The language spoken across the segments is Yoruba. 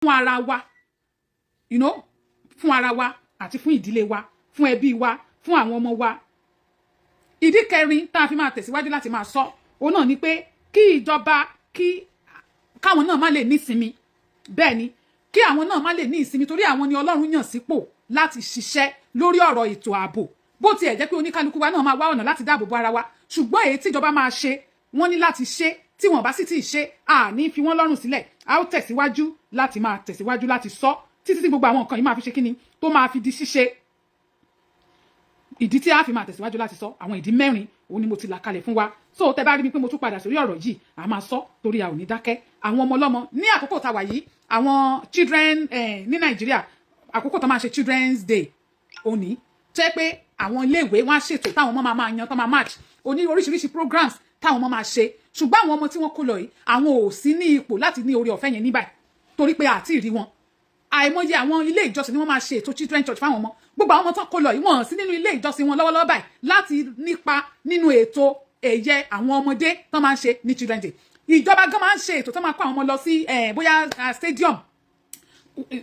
fún ara wa, you know, fún ara wa àti fún ìdílé wa, fún ẹbí wa, fún àwọn ọmọ wa. Ìdí kẹrin tá a fi máa tẹ̀síwájú láti máa sọ òun náà ni pé kí ìjọba káwọn náà má lè ní ìsinmi. Bẹ́ẹ̀ ni, kí àwọn náà má lè ní ìsinmi torí àwọn ni Ọlọ́run yàn sípò láti ṣiṣẹ́ lórí ọ̀rọ̀ ètò ààbò. Bó tiẹ̀ jẹ́ pé oníkálukú wa náà máa wá ọ̀nà láti dáàbò bo ara wa, ṣùgbọ́n èyí tí ìjọba máa ṣe wọ́n ní láti ṣe, tí wọ́n bá sì ti ṣe ní fi wọ́n lọ́rùn sílẹ̀. A ó tẹ̀síwájú láti máa tẹ̀síwájú láti sọ títí tí gbogbo àwọn nǹkan yìí máa fi ṣe kíni tó máa fi di ṣíṣe. Ìdí tí a fi máa tẹ̀síwájú láti sọ àwọn ìdí mẹ́rin òun ni mo ti là kalẹ̀ fún wa. So tẹ́ bá rí mi pé mo tún padà sórí ọ̀rọ̀ yìí, a máa sọ torí a ò ní dákẹ́. Àwọn ọmọ ọlọ́mọ ní àkókò tá wà yìí, àwọn children ní Nàìjíríà, àkókò tó máa ṣe Children's Day òní, tẹ́ pé àwọn iléèwé wọ́n á ṣètò táwọn ọmọ máa yan, tó máa march, oní oríṣiríṣi programs táwọn ọmọ máa ṣe. Ṣùgbọ́n àwọn ọmọ tí wọ́n kó lọ yìí, àwọn ò sí ní ipò láti ní oore ọ̀fẹ́ yẹn ní báyìí torí pé àti ìrí wọn. Àìmọye àwọn ilé ìjọsìn ni wọ́n máa ṣe ètò children church fáwọn ọmọ. Gbogbo àwọn ọmọ tó kó lọ yìí wọ́n sí nínú ilé ìjọsìn wọn lọ́wọ́lọ́wọ́ báyìí láti nípa nínú ètò ẹ̀yẹ àwọn ọmọdé tó máa ń ṣe ní Children's Day. Ìjọba gan máa ń ṣe ètò tó máa kó àwọn ọmọ lọ sí bóyá stadium.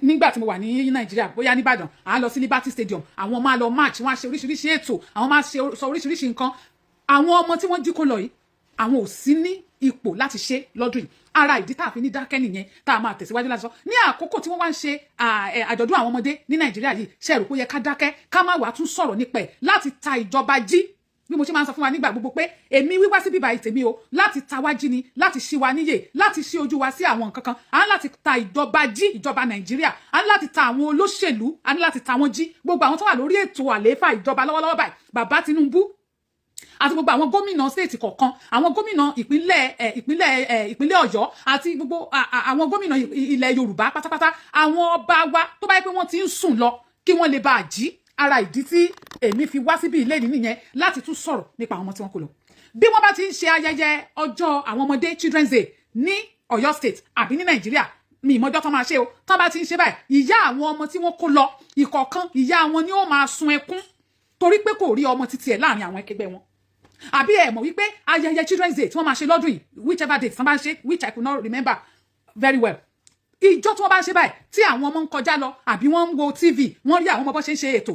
Nígbà tí mo wà ní Nàìjíríà, bóyá ní Ìbàdàn, à lọ sí Liberty Stadium, àwọn máa lọ march, wọ́n á ṣe oríṣiríṣi ètò, àwọn máa sọ oríṣiríṣi nǹkan. Àwọn ọmọ tí wọ́n jí kó lọ yìí, àwọn ò sí ní ipò láti ṣe lọ́dún yìí. Ara ìdí tá a fi ní dákẹ́ nìyẹn tá a máa tẹ̀síwájú láti sọ. Ní àkókò tí wọ́n wá ń ṣe àjọ̀dún àwọn ọmọdé ní Nàìjíríà yìí, ṣe rò pé ó yẹ ká dákẹ́, ká má wàá tún sọ̀rọ̀ nípa ẹ̀ láti ta ìjọba jí. Bí mo ṣe máa ń sọ fún wa nígbà gbogbo pé èmi wíwá sí bíbá ìtèmi o, láti ta wá jí ni, láti ṣí wa níyè, láti ṣí ojú wa sí àwọn nǹkan kan. À ń láti ta ìjọba jí, ìjọba Nàìjíríà. À ń láti ta àwọn olóṣèlú, à ń láti ta wọn jí. Gbogbo àwọn tó wà lórí ètò àlééfà ìjọba lọ́wọ́lọ́wọ́ báyìí, bàbá Tinubu àti gbogbo àwọn gómìnà state kọ̀ọ̀kan, àwọn gómìnà ìpínlẹ̀ Ọ̀yọ́ àti gbogbo àwọn gómìnà ilẹ̀ Yorùbá pátápátá, àwọn ọba wa tó bá yẹ pé wọ́n ti ń sùn lọ kí wọ́n lè bá a jí. Ara ìdí tí èmi fi wá síbi ilé ní nìyẹn láti tún sọ̀rọ̀ nípa àwọn ọmọ tí wọ́n kó lọ. Bí wọ́n bá ti ń ṣe ayẹyẹ ọjọ́ àwọn ọmọdé Children's Day ní Ọ̀yọ́ state àbí ní Nàìjíríà, mi ìmọ̀jọ́ tó máa ṣe o, tó bá ti ń ṣe báyìí, ìyá àwọn ọmọ tí wọ́n kó lọ ìkọ̀ọ̀kan, ìyá wọn ni ó máa sun ẹkún torí pé kò rí ọmọ títí ẹ̀ láàrin àwọn ẹkẹgbẹ́ wọn. Àbí ẹ mọ̀ wípé ayẹyẹ Children's Day tí wọ́n máa ṣe lọ́dún yìí, whichever date tí wọ́n bá ń ṣe, which I could not remember very well. Ìjọ tí wọ́n bá ń ṣe báyìí, tí àwọn ọmọ ń kọjá lọ àbí wọ́n ń wo TV, wọ́n rí àwọn ọmọ bó ṣe ń ṣe ètò,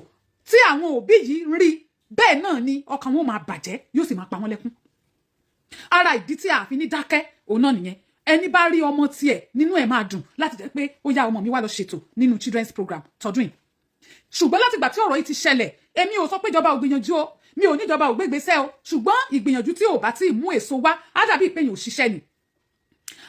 tí àwọn òbí yìí rí, bẹ́ẹ̀ náà ni ọkàn wọn máa bàjẹ́, yóò sì máa pa wọ́n lẹ́kún. Ara ìdí tí a fi ní dákẹ́ òun náà nìyẹn. Ẹni bá rí ọmọ tiẹ̀ nínú ẹ̀ máa dùn láti jẹ́ pé ó yá ọmọ mi wá lọ ṣètò nínú children's program tọdún yìí. Ṣùgbọ́n láti ìgbà tí ọ̀rọ̀ yìí ti ṣẹlẹ̀, èmi ò sọ pé ìjọba ò gbìyànjú o, mi ò ní ìjọba ò gbégbésẹ̀ o, ṣùgbọ́n ìgbìyànjú tí ò bá tí ì mú èso wá, á dàbí pé èèyàn ò ṣiṣẹ́ ni.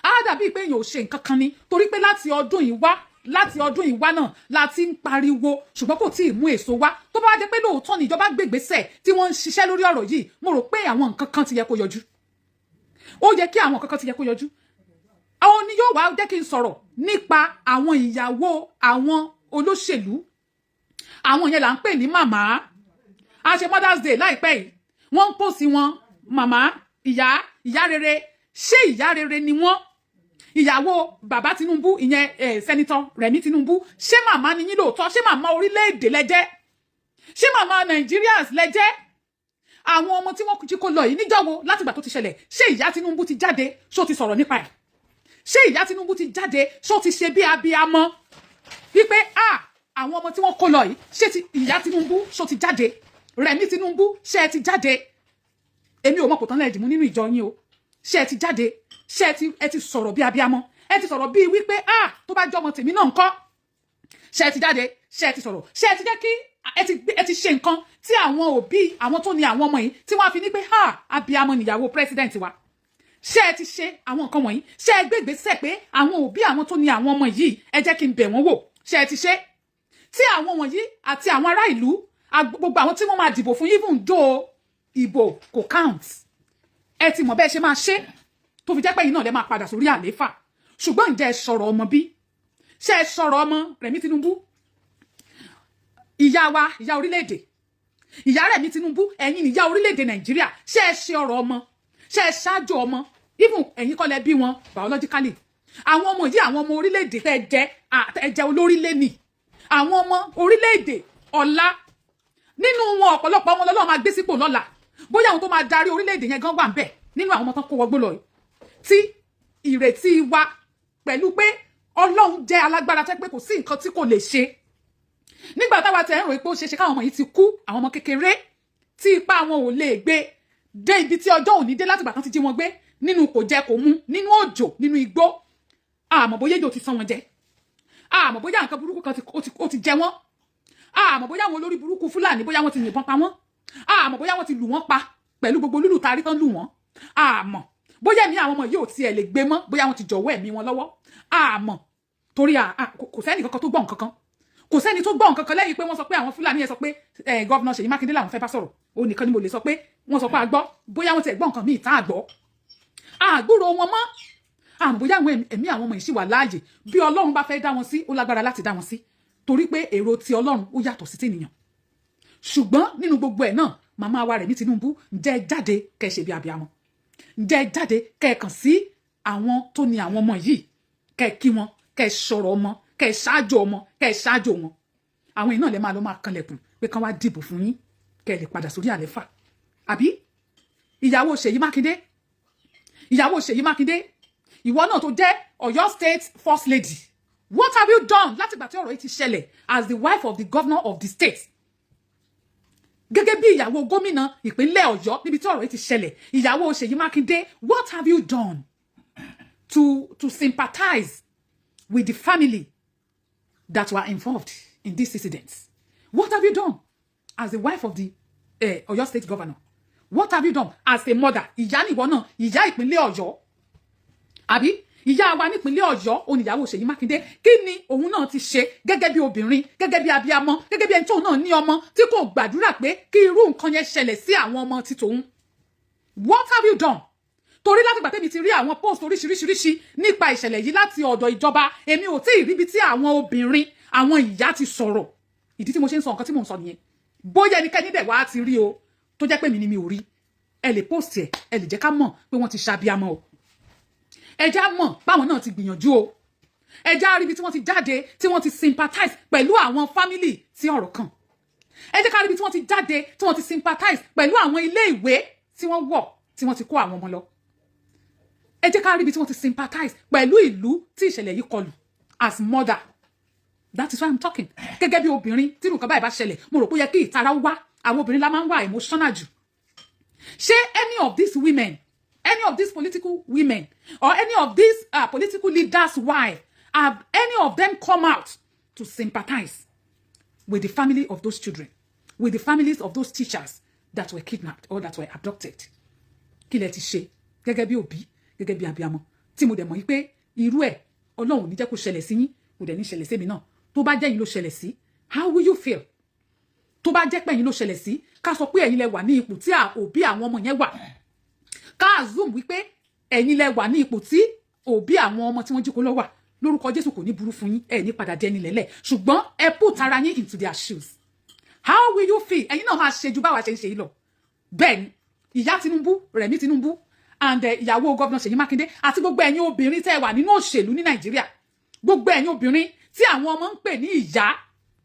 Á dàbí pé èèyàn ò ṣe nǹkan kan ni, torí pé láti ọdún yìí wá náà la ti ń pariwo, ṣùgbọ́n kò tí ì mú èso wá. Tó bá jẹ́ pé lóòótọ́ ni ìjọba gbégbésẹ̀ tí wọ́n ń ṣiṣẹ́ lórí ọ̀rọ̀ yìí, mo rò pé àwọn nǹkan kan ti yẹ kó yọjú. Ó yẹ kí àwọn nǹkan kan ti yẹ kó yọjú. Àwọn ni yóò wá jẹ́ kí n sọ̀rọ̀ nípa àwọn ìyàwó àwọn olóṣèlú. Àwọn yẹn là ń pè ní màmá. A ṣe Mother's Day láìpẹ́ yìí, wọ́n ń pòsì wọn màmá, ìyá rere. Ṣé ìyá rere ni wọ́n? Ìyàwó bàbá Tinubu, ìyẹn Senator Rẹ̀mí Tinubu, ṣé màmá ni yín lóòótọ́? Ṣé màmá orílẹ̀-èdè lẹ́jẹ́? Ṣé màmá Nigerians lẹ́jẹ́? Àwọn ọmọ tí wọ́n jí kó lọ yìí níjọ́ wo látìgbà tó ti ṣẹlẹ̀, ṣé ìyá Tinubu ti jáde ṣó ti sọ̀rọ̀ nípa ẹ̀? Ṣé ìyá Tinubu ti jáde ṣó ti ṣe bí abiyamọ wípé àwọn ọmọ tí wọ́n kó lọ yìí, ṣé ti ìyá Tinubu ṣó ti jáde? Rẹ̀mí Tinubu ṣé ẹ ti jáde? Èmi ò mọ̀ kò tán lẹ́ẹ̀dì mú nínú ìjọ yín o. Ṣé ẹ ti jáde? Ṣé ẹ ti sọ̀rọ̀ bí abiyamọ? Ẹ ti sọ̀rọ̀ bí wípé tó bá jọmọ tèmi náà ńkọ́? Ṣé ẹ ti jáde? Ṣé ẹ ti sọ̀rọ̀? Ṣé ẹ ti jẹ́ kí ẹ ti ṣe nǹkan tí àwọn òbí àwọn tó ní àwọn ọmọ yìí tí wọ́n á fi ní pé abiyamọ nìyàwó president wa? Ṣé ẹ ti ṣe àwọn nǹkan wọ̀nyí? Ṣé ẹ gbé ìgbésẹ̀ pé àwọn òbí àwọn tó ní àwọn ọmọ yìí ẹ jẹ́ kí n bẹ̀ wọ́n wò? Ṣé ẹ ti ṣe? Tí àwọn wọ̀nyí àti àwọn ará ìlú, gbogbo àwọn tí wọ́n máa dìbò fún, even though ìbò kò count, ẹ ti mọ̀ bẹ́ẹ̀ ṣe máa ṣe tó fi jẹ́ pé yìí náà lè máa padà sórí àlééfà. Ṣùgbọ́n ǹjẹ́ ẹ sọ̀rọ̀ ọmọ bí? Ṣé ẹ sọ̀rọ̀ ọmọ Rẹ̀mí Tinubu? Ìyá wa, ìyá orílẹ̀-èdè, ìyá Rẹ̀mí Tinubu, ẹ̀yin ìyá orílẹ̀-èdè Nàìjíríà, ṣé ẹ ṣe ọ̀rọ̀ ọmọ? Ṣé ẹ ṣáájú ọmọ? Even ẹ̀yin kọ́ lẹ bí wọn biologically. Àwọn ọmọ yìí, àwọn ọmọ orílẹ̀-èdè tẹ́ jẹ́ olórí lẹ́nì. Àwọn ọmọ orílẹ̀-èdè ọ̀la. Nínú wọn ọ̀pọ̀lọpọ̀ wọn lọ́lọ́run máa gbé sípò lọ́la. Bóyá àwọn tó máa darí orílẹ̀-èdè yẹn gan wà ńbẹ̀ nínú àwọn ọmọ tán kó wọgbó lọ yìí. Tí ìrètí wa pẹ̀lú pé Ọlọ́run jẹ́ alágbára tẹ́ pé kò sí nǹkan tí kò lè ṣe. Nígbà táwa tẹ̀ ń rò pé ó ṣeéṣe káwọn ọmọ yìí ti kú, àwọn ọmọ kékeré tí ipá wọn ò lè gbé dé ibi tí ọjọ́ òní dé látìgbà kan ti jí wọn gbé nínú kò jẹ kò mu, nínú òjò, nínú igbó. Àmọ́ bóyá ejò ti sán wọn jẹ. Àmọ́ bóyá nǹkan burúkú kan ó ti jẹ wọ́n. Àmọ́ bóyá àwọn olórí burúkú Fúlàní bóyá wọ́n ti yìnbọn pa wọ́n. Àmọ́ bóyá wọ́n ti lù wọ́n pa pẹ̀lú gbogbo lúlù tarí tán lù wọ́n. Àmọ́ bóyá ẹ̀mí àwọn ọmọ yìí ò tiẹ̀ lè gbé mọ́, bóyá wọ́n ti jọ̀wọ́ ẹ̀mí wọn lọ́wọ́. Àmọ́ torí kò sẹ́ni kankan tó gbọ́ nǹkan kan. Kò sẹ́ni tó gbọ́ nǹkan kan lẹ́yìn pé wọ́n sọ pé àwọn Fúlàní yẹn sọ pé Governor Seyi Makide làwọn fẹ́ bá sọ̀rọ̀. Ó nìkan ni mo lè sọ pé wọ́n sọ pé a gbọ́, bóyá wọ́n ti gbọ́ nǹkan míì tá a gbọ́. Àgbúrò wọn mọ́. Àmọ́ bóyá àwọn ẹ̀mí àwọn ọmọ yìí ṣì wà láàyè bí Ọlọ́run bá fẹ́ dá wọn sí, ó lágbára láti dá wọn sí. Torí pé èrò ti Ọlọ́run ó yàtọ̀ sí tènìyàn. Ṣùgbọ́n nínú gbogbo ẹ̀ náà, màmá wa Rẹ̀mí Tinubu ǹjẹ́ jáde kẹ́ ṣe bí abiyamọ. Ǹjẹ́ jáde kẹ́ kàn sí àwọn tó ní àwọn ọmọ yìí, kẹ́ kí wọn, kẹ́ sọ̀rọ̀ ọmọ, kẹ́ ṣáájú ọmọ, kẹ́ ṣáájú wọn. Àwọn iná lè máa lọ máa kanlẹ̀kùn pé kán wá dìbò fún yín, kẹ́ lè padà sórí àléfà. Àbí ìyàwó Seyi Makide, ìyàwó Seyi Makide, ìwọ náà tó jẹ́ Ọ̀yọ́ State First Lady. What have you done láti ìgbà tí ọ̀rọ̀ yìí ti ṣẹlẹ̀ as the wife of the governor of the state? Gẹ́gẹ́ bí ìyàwó gómìnà ìpínlẹ̀ Ọ̀yọ́ níbi tí ọ̀rọ̀ yìí ti ṣẹlẹ̀, ìyàwó Seyi Makinde, what have you done to sympathize with the family that were involved in these incidents? What have you done as the wife of the Ọ̀yọ́ state governor? What have you done as a mother? Ìyá nìwọ náà, ìyá ìpínlẹ̀ Ọ̀yọ́. Àbí ìyá wa nípínlẹ̀ Ọ̀yọ́ oníyàwó Seyi Makinde, kí ni òun náà ti ṣe gẹ́gẹ́ bí obìnrin, gẹ́gẹ́ bí abiyamọ, gẹ́gẹ́ bí ẹni tó náà ní ọmọ tí kò gbàdúrà pé kí irú nǹkan yẹn ṣẹlẹ̀ sí àwọn ọmọ ti tòun? What have you done? Torí láti ìgbà tẹ́mi ti rí àwọn post oríṣiríṣi nípa ìṣẹ̀lẹ̀ yìí láti ọ̀dọ̀ ìjọba, èmi ò tí ì ríbi tí àwọn obìnrin, àwọn ìyá ti sọ̀rọ̀. Ìdí tí mo ṣe ń sọ nǹkan tí mò ń sọ nìyẹn. Bóyá ẹnikẹ́ni dẹ̀ wá ti rí o, tó jẹ́ pé mi ni mi ò rí. Ẹ lè post ẹ̀, ẹ lè jẹ́ ká mọ̀ pé wọ́n ti ṣàbíamọ o. Ẹ já mọ̀ báwọn náà ti gbìyànjú o. Ẹ já rí ibi tí wọ́n ti jáde, tí wọ́n ti sympathize pẹ̀lú àwọn family tí ọ̀rọ̀ kàn. Ẹ jẹ́ ká rí ibi tí wọ́n ti jáde, tí wọ́n ti sympathize pẹ̀lú àwọn ilé ìwé tí wọ́n wọ̀, tí wọ́n ti kó àwọn ọmọ lọ. Ẹ jẹ́ ká rí ibi tí wọ́n ti sympathize pẹ̀lú ìlú tí ìṣẹ̀lẹ̀ yìí kọlù as mother. That is why I'm talking. Gẹ́gẹ́ bí obìnrin tí nǹkan báyìí bá ṣẹlẹ̀, mo rò pé ó yẹ kí ìtara wá. Àwọn obìnrin la máa ń wá emotional jù. Ṣé any of these women, any of these political women, or any of these political leaders' wives, have any of them come out to sympathize with the family of those children, with the families of those teachers that were kidnapped or that were abducted? Kí lẹ ti ṣe gẹ́gẹ́ bí òbí, gẹ́gẹ́ bí abiyamọ, tí mo dẹ̀ mọ̀ pé irú ẹ̀ Ọlọ́run ní jẹ́ kó ṣẹlẹ̀ sí yín, kò dẹ̀ ní ṣẹlẹ̀ sí mi náà. Tó bá jẹ́ yín ló ṣẹlẹ̀ sí, how will you feel? Tó bá jẹ́ pé yín ló ṣẹlẹ̀ sí, ká sọ pé ẹ̀yin lẹ wà ní ipò tí òbí àwọn ọmọ yẹn wà. Ká assume wípé ẹ̀yin lẹ wà ní ipò tí òbí àwọn ọmọ tí wọ́n jí kó lọ wà. Lórúkọ Jésù kò ní burú fún yín, ẹ ní padà dé ẹni lẹ́lẹ̀. Ṣùgbọ́n ẹ put ara yín into their shoes. How will you feel? Ẹ̀yin náà máa ṣe ju báwa ṣe ń ṣe yìí lọ. Bẹ́ẹ̀ ni, ìyá Tinubu, Rẹ̀mí Tinubu, and ìyàwó Governor Seyi Makinde, àti gbogbo ẹ̀yin obìnrin tẹ́ wà nínú òṣèlú ní Nàìjíríà. Gbogbo ẹ̀yin obìnrin tí àwọn ọmọ ń pè ní ìyá,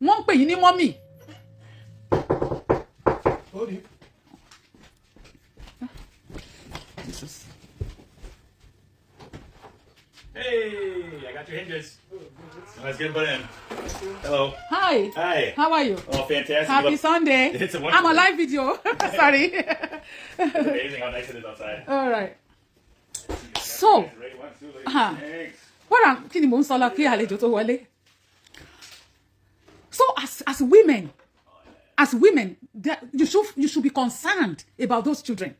wọ́n ń pè yín ní mọ́mì. Jesus. Hey, I got your hinges. Let's get in. Hello. Hi. Hi. How are you? Oh, fantastic. Happy Sunday. It's a wonderful I'm on live video. Sorry. It's amazing how nice it is outside. All right. So, what am kini mo ń sọ lọ kí àlejò tó wọlé? So as women, you should be concerned about those children.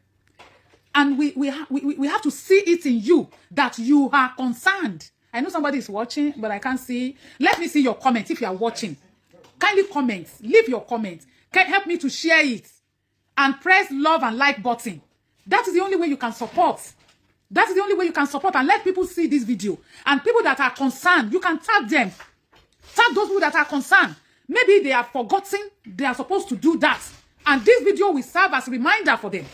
And we have to see it in you that you are concerned. I know somebody is watching, but I can't see. Let me see your comment if you are watching. Kindly comment. Leave your comment. Can help me to share it. And press love and like button. That is the only way you can support. That is the only way you can support and let people see this video. And people that are concerned, you can tag them. Tag those people that are concerned. Maybe they have forgotten they are supposed to do that. And this video will serve as a reminder for them.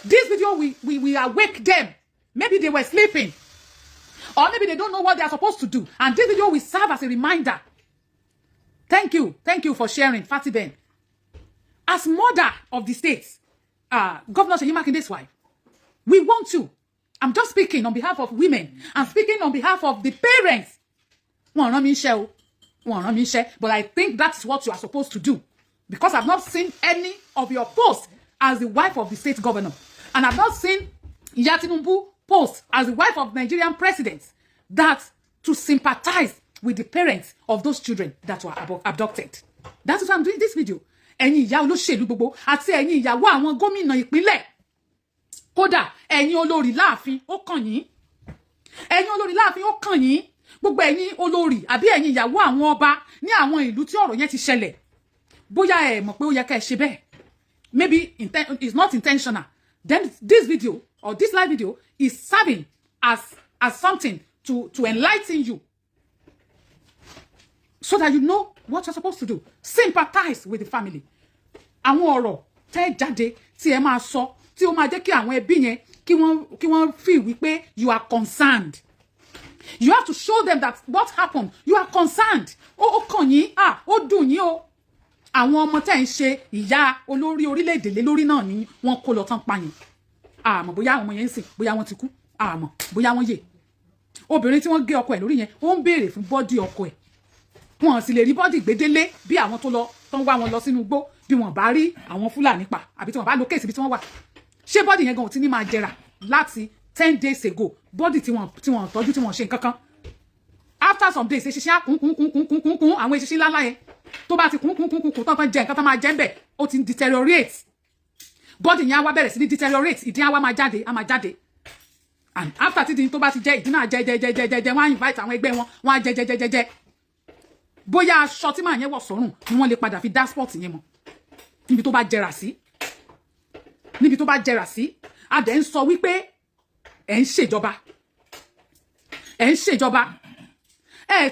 This video will awake them. Maybe they were sleeping. Or maybe they don't know what they are supposed to do. And this video will serve as a reminder. Thank you. Thank you for sharing, Fatty Ben. As mother of the state, Governor Seyi Makide's wife, we want you. I'm just speaking on behalf of women. I'm speaking on behalf of the parents wọ́n rán mi iṣẹ́ o. Wọ́n rán mi iṣẹ́. But I think that's what you are supposed to do. Because I've not seen any of your posts as the wife of the state governor. And I've not seen Iya Tinubu post as the wife of Nigerian president that to sympathize with the parents of those children that were abducted. That is why I'm doing this video. Ẹ̀yin ìyá olóṣèlú gbogbo àti ẹ̀yin ìyàwó àwọn gómìnà ìpínlẹ̀. Kódà ẹ̀yin olórí láàfin ó kàn yín. Ẹ̀yin olórí láàfin ó kàn yín. Gbogbo ẹ̀yin olórí àbí ẹ̀yin ìyàwó àwọn ọba ní àwọn ìlú tí ọ̀rọ̀ yẹn ti ṣẹlẹ̀. Bóyá ẹ mọ̀ pé ó yẹ ká ẹ ṣe bẹ́ẹ̀. Maybe it's not intentional. Then this video or this live video is serving as something to enlighten you. So that you know what you're supposed to do. Sympathize with the family. Àwọn ọ̀rọ̀ tẹ́ jáde tí ẹ máa sọ tí ó máa jẹ́ kí àwọn ẹbí yẹn kí wọ́n feel wípé you are concerned. You have to show them that what happened, you are concerned. Ó kàn yín, ó dùn yín o. Àwọn ọmọ tẹ́ ń ṣe ìyá olórí orílẹ̀-èdè lé lórí náà ni wọ́n kó lọ tán pa yín. Àmọ́ bóyá àwọn ọmọ yẹn ń sìn, bóyá wọ́n ti kú. Àmọ́ bóyá wọ́n yè. Obìnrin tí wọ́n gé ọkọ ẹ̀ lórí yẹn, ó ń béèrè fún bọ́dì ọkọ ẹ̀. Wọ́n sì lè rí bọ́dì gbédélé bí àwọn tó ń wá wọn lọ sínú igbó bí wọ́n bá rí àwọn Fúlàní pa àbí tí wọ́n bá lo kéèsì bí tí wọ́n wà. Ṣé bọ́dì yẹn gan ò ti ní máa jẹrà láti 10 days ago bọ́dì tí wọ́n tọ́jú tí wọ́n ṣe nǹkan kan. After some days eṣinṣin á kún àwọn eṣinṣin ńláńlá yẹn tó bá ti kún tán jẹ nǹkan tán máa jẹ ń bẹ̀ ó ti deteriorate. Bọ́dì yẹn á wá bẹ̀rẹ̀ sí ní deteriorate ìdí á wá máa jáde. And after tí tó bá ti jẹ ìdí náà jẹ wọ́n á invite àwọn ẹgbẹ́ wọn wọ́n á jẹ. Bóyá aṣọ tí màá yẹn wọ̀ sọ́rùn ni wọ́n lè padà fi dá sport yẹn mọ́ níbi tó bá jẹrà sí a dẹ̀ ń sọ wípé ẹ̀ ń ṣèjọba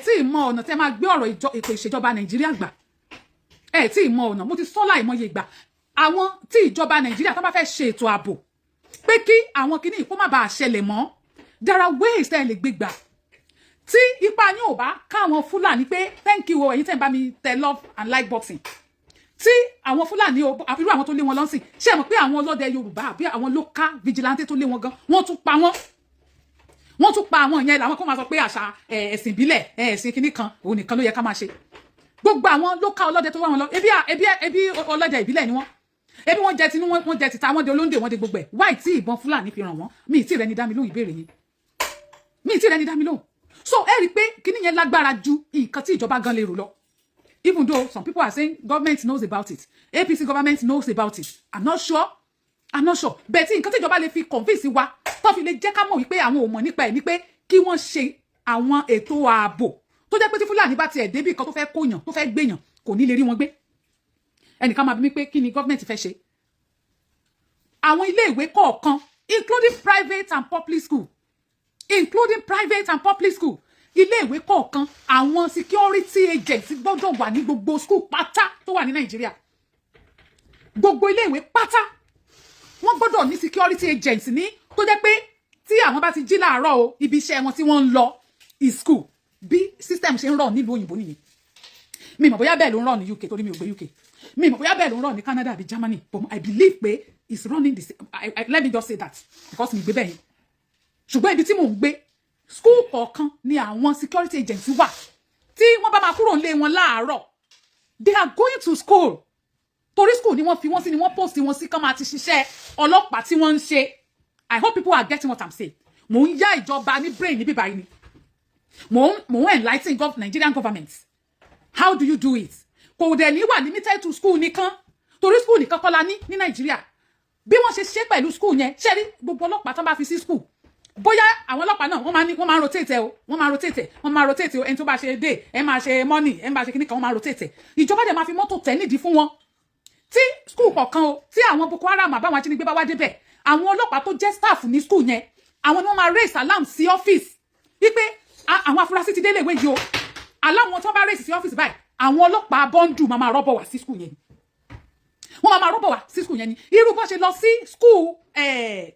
tí ì mọ ọ̀nà tẹ́ máa gbé ọ̀rọ̀ ètò ìṣèjọba Nàìjíríà gbà tí ì mọ ọ̀nà mo ti sọ láìmọye ìgbà àwọn tí ìjọba Nàìjíríà tó bá fẹ́ ṣe ètò ààbò pé kí àwọn kinní kó má bàa ṣẹlẹ̀ mọ́ there are ways tẹ́ ẹ lè gbé gbà tí ipa yín ò bá káwọn Fúlàní pé thank you ẹ̀yin tẹ́ ń bá mi tẹ love and like boxing tí àwọn Fúlàní àbírú àwọn tó lé wọn lọ́sìn ṣé mọ̀ pé àwọn ọlọ́dẹ Yorùbá àbí àwọn local vigilante tó lé wọn gan wọ́n tún pa àwọn yẹn làwọn kan máa sọ pé àṣà ẹ̀sìn ìbílẹ̀ ẹ̀sìn kinní kan òun nìkan ló yẹ ká máa ṣe gbogbo àwọn local ọlọ́dẹ tó wá wọn lọ ebi ọlọ́dẹ ìbílẹ̀ ni wọ́n ebi wọ́n jẹ tinú wọ́n jẹ tìta wọ́n de olóńdè wọ́n de gbogbo ẹ̀ wáì tí ìbọn Fúlàní fi ràn wọ́n mi ì tí rẹ ní dá mi lóhùn ìbéèrè yín so ẹ rí pé kíní yẹn lágbára ju nǹkan tí ìjọba gan lè rò lọ even though some people are saying government knows about it APC government knows about it I'm not sure but nǹkan tí ìjọba lè fi convince wa tó fi lè jẹ́ ká mọ̀ wípé àwọn ò mọ̀ nípa ẹ̀ ní pé kí wọ́n ṣe àwọn ètò ààbò tó jẹ́ pé tí Fúlàní bá tiẹ̀ débì kan tó fẹ́ kóyàn tó fẹ́ gbéyàn kò ní lè rí wọn gbé ẹnìkan máa bí mi pé kí ni government fẹ́ ṣe àwọn ilé ìwé kọ̀ọ̀kan including private and public school ilé ìwé kọ̀ọ̀kan àwọn security agents gbọ́dọ̀ wà ní gbogbo school pátá tó wà ní Nàìjíríà gbogbo ilé ìwé pátá wọ́n gbọ́dọ̀ ní security agents ní tó jẹ́ pé tí àwọn bá ti jí láàárọ̀ o ibi iṣẹ́ wọn tí wọ́n ń lọ is school bí system ṣe ń rọ̀ nílùú òyìnbó nìyẹn mi mọ̀ bóyá bẹ́ẹ̀ ló ń rọ̀ ní UK torí mi ò gbé UK mi mọ̀ bóyá bẹ́ẹ̀ ló ń rọ̀ ní Canada àbí Germany but I believe pé it's running the same let me just say that because mi gbé bẹ́ẹ̀ yẹn ṣùgbọ́n ibi tí mò ń gbé school kọ̀ọ̀kan ni àwọn security agents wà tí wọ́n bá máa kúrò nílé wọn láàárọ̀ they are going to school torí school ni wọ́n fi wọ́n sí ni wọ́n post wọn sí kán máa ti ṣiṣẹ́ ọlọ́pàá tí wọ́n ń ṣe I hope people are getting what I'm saying mò ń yá ìjọba ní brain níbí báyìí ni mò ń enlighten Nigerian government how do you do it kò dẹ̀ ní wà limited to school nìkan torí school nìkan kọ́ la ní Nàìjíríà bí wọ́n ṣe ṣe pẹ̀lú school yẹn ṣe rí gbogbo ọlọ́pàá tán bá fi sí school bóyá àwọn ọlọ́pàá náà wọ́n máa rotate o wọ́n máa rotate o ẹni tó bá ṣe day ẹ máa ṣe morning ẹ máa ṣe kíní kan wọ́n máa rotate ìjọba dẹ̀ máa fi mọ́tò tẹ̀ nídìí fún wọn tí school kọ̀ọ̀kan o tí àwọn Boko Haram àbáwọn ajínigbé bá wá débẹ̀ àwọn ọlọ́pàá tó jẹ́ staff ní school yẹn àwọn ni wọ́n máa raise alarm sí office wípé àwọn afurasí ti délé ìwé yìí o alarm wọn tó bá raise sí office báyìí àwọn ọlọ́pàá bọ́ńdù máa rọ́bọ̀ wá sí school yẹn wọ́n máa rọ́bọ̀ wá sí school yẹn ni irú bó ṣe lọ sí school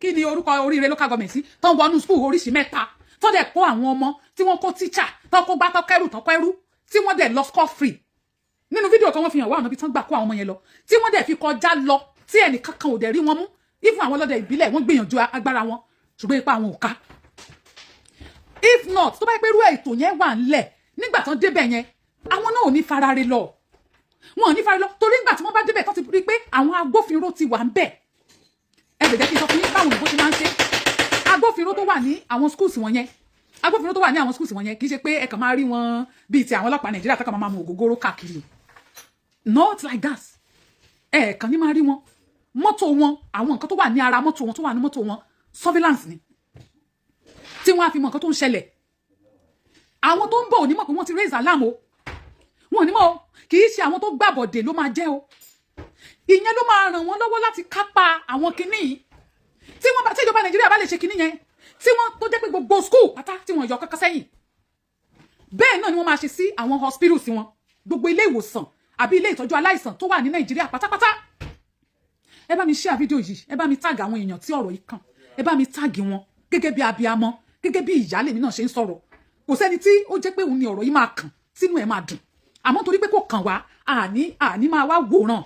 kí ni orúkọ oríire local government sí tó ń wọnú school oríṣi mẹ́ta tó dẹ̀ kó àwọn ọmọ tí wọ́n kó teacher tó kó gbá tó kẹ́rù tí wọ́n dẹ̀ lọ score free nínú fídíò kan wọ́n fi hàn wá ọ̀nà bí tán gbà kó àwọn ọmọ yẹn lọ tí wọ́n dẹ̀ fi kọjá lọ tí ẹnì kankan ò dẹ̀ rí wọn mú even àwọn ọlọ́dẹ ìbílẹ̀ wọ́n gbìyànjú agbára wọn ṣùgbọ́n ipa àwọn ò ká if not tó bá yẹ pé irú ètò yẹn wà ńlẹ̀ nígbà tán débẹ̀ yẹn àwọn náà ò ní farare lọ wọn ò ní farare lọ torí nígbà tí wọ́n bá débẹ̀ tán ti rí pé àwọn agbófinró ti wà ń bẹ̀ ẹ lè jẹ́ kí n sọ fún yín báwọn òyìnbó ti máa ń ṣe agbófinró tó wà ní àwọn schools wọn yẹn agbófinró tó wà ní àwọn schools wọn yẹn kì í ṣe pé ẹ kàn máa rí wọn bíi ti àwọn ọlọ́pàá Nàìjíríà tó kàn máa mú ògógóró káàkiri not like that ẹ kàn ní máa rí wọn mọ́tò wọn àwọn nǹkan tó wà ní ara mọ́tò wọn tó wà ní mọ́tò wọn surveillance ni tí wọ́n á fi mọ nǹkan tó ń ṣẹlẹ̀ àwọn tó ń bọ̀ ò ní mọ̀ pé wọ́n ti raise alarm o wọn ò ní mọ̀ o kì í ṣe àwọn tó gbàbọ̀dè ló máa jẹ́ o ìyẹn ló máa ràn wọ́n lọ́wọ́ láti kápá àwọn kinní yìí tí wọ́n bá tí ìjọba Nàìjíríà bá lè ṣe kinní yẹn tí wọ́n tó jẹ́ pé gbogbo school pátá tí wọ́n yọ kankan sẹ́yìn bẹ́ẹ̀ náà ni wọ́n máa ṣe sí àwọn hospitals wọn gbogbo ilé ìwòsàn àbí ilé ìtọ́jú aláìsàn tó wà ní Nàìjíríà pátápátá ẹ bá mi share fídíò yìí ẹ bá mi tag àwọn èèyàn tí ọ̀rọ̀ yìí kàn ẹ bá mi tag wọn gẹ́gẹ́ bí abiyamọ gẹ́gẹ́ bí ìyá lèmi náà ṣe ń sọ̀rọ̀ kò sẹ́ni tí ó jẹ́ pé òun ni ọ̀rọ̀ yìí máa kàn sínú ẹ̀ máa dùn àmọ́ torí pé kò kàn wá àní máa wá wòran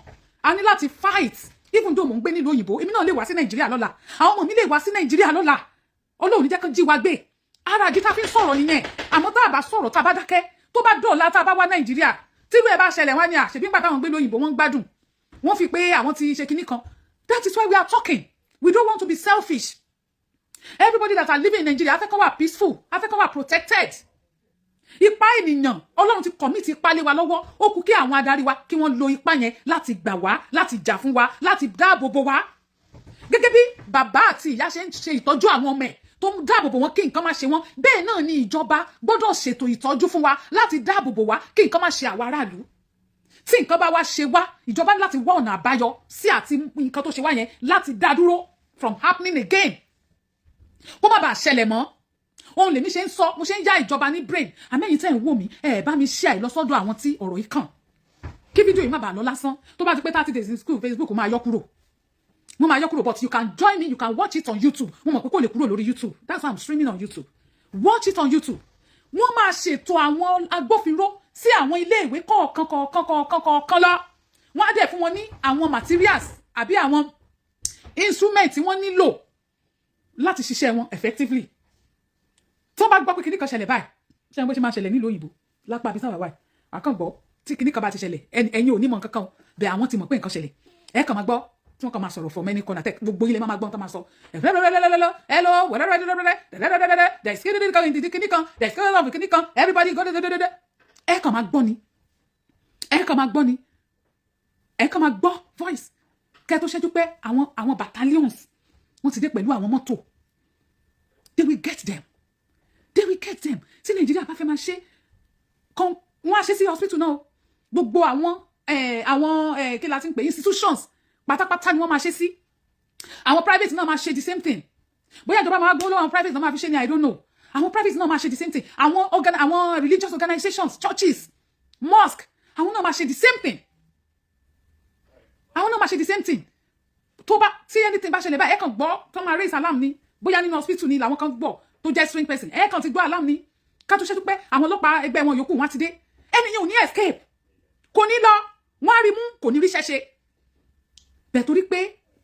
a ní láti fight even though mò ń gbé nílùú òyìnbó èmi náà lè wá sí Nàìjíríà lọ́la àwọn ọmọ mi lè wá sí Nàìjíríà lọ́la Ọlọ́run ní jẹ́ kán jí wa gbé ara àjí tá fi ń sọ̀rọ̀ nìyẹn àmọ́ tá a bá sọ̀rọ̀ tá a bá dákẹ́ tó bá dọ̀la tá a bá wá Nàìjíríà tí ìwé ẹ̀ bá ṣẹlẹ̀ wá ní àṣebí nígbà táwọn gbé lóyìnbó wọ́n ń gbádùn wọ́n fi pé àwọn ti ṣe kinní kan that is why we are talking we don't want to be selfish everybody that are living in Nigeria a fẹ́ kó wà peaceful a fẹ́ kó wà protected ipa ènìyàn Ọlọ́run ti commit ipa lé wa lọ́wọ́ ó kù kí àwọn adarí wa kí wọ́n lo ipa yẹn láti gbà wá láti jà fún wa láti dáàbò bò wá gẹ́gẹ́ bí bàbá àti ìyá ṣe ń ṣe ìtọ́jú àwọn ọmọ ẹ̀ tó ń dáàbò bò wọ́n kí nǹkan má ṣe wọ́n bẹ́ẹ̀ náà ni ìjọba gbọ́dọ̀ ṣètò ìtọ́jú fún wa láti dáàbò bò wá kí nǹkan má ṣe àwa aráàlú tí nǹkan bá wá ṣe wá ìjọba ní láti wá ọ̀nà àbáyọ sí àti nǹkan tó ṣe wá yẹn láti dá dúró from happening again kó má bàa ṣẹlẹ̀ mọ́ ohun lèmi ṣe ń sọ mo ṣe ń yá ìjọba ní brain àmẹ́yìn tẹ́ ń wò mí ẹ bá mi share ìlọsọ́dọ̀ àwọn tí ọ̀rọ̀ yìí kàn kí fídíò yìí má bàa lọ lásán tó bá ti pé 30 days in school Facebook máa yọ kúrò mo máa yọ kúrò but you can join me you can watch it on YouTube mo mọ̀ pé kò lè kúrò lórí YouTube that's why I'm streaming on YouTube watch it on YouTube wọ́n máa ṣètò àwọn agbófinró sí àwọn ilé ìwé kọ̀ọ̀kan lọ wọ́n á dẹ̀ fún wọn ní àwọn materials àbí àwọn instrument tí wọ́n nílò láti ṣiṣẹ́ wọn effectively tó bá gbọ́ pé kíní kan ṣẹlẹ̀ báyìí ṣé bó ṣe máa ṣẹlẹ̀ nílùú òyìnbó lápá àbí sáwà wáyé àkàngbọ́ tí kíní kan bá ti ṣẹlẹ̀ ẹ̀yin ò ní mọ̀ kankan bẹ́ẹ̀ àwọn ti mọ̀ pé nǹkan ṣẹlẹ̀ ẹ̀ kàn máa gbọ́ tí wọ́n kàn máa sọ̀rọ̀ for many corner tech gbogbo ilé máa gbọ́n tó máa sọ hello everybody go ẹ̀ kàn máa gbọ́ ni ẹ̀ kàn máa gbọ́ ni ẹ̀ kàn máa gbọ́ voice kẹ́ tó ṣẹ́jú pé àwọn battalions wọ́n ti dé pẹ̀lú àwọn mọ́tò they will get them tí Nàìjíríà bá fẹ́ máa ṣe kan wọ́n á ṣe sí hospital náà gbogbo àwọn kí la ti ń pè institutions pátápátá ni wọ́n máa ṣe sí àwọn private náà máa ṣe the same thing bóyá ìjọba máa gbọ́ lọ́wọ́ àwọn private náà máa fi ṣe ni I don't know àwọn private náà máa ṣe the same thing àwọn religious organizations churches mosque àwọn náà máa ṣe the same thing àwọn náà máa ṣe the same thing tó bá tí anything bá ṣẹlẹ̀ báyìí ẹ kàn gbọ́ tó máa raise alarm ni bóyá nínú hospital ni làwọn kan gbọ́ tó jẹ́ strange person ẹ kàn ti gbọ́ alarm ni ká tó ṣe tó pé àwọn ọlọ́pàá ẹgbẹ́ wọn yòókù wọn ti dé ẹni yẹn ò ní escape kò ní lọ wọ́n á rí mú kò ní rí ṣẹ́ṣe bẹ́ẹ̀ torí pé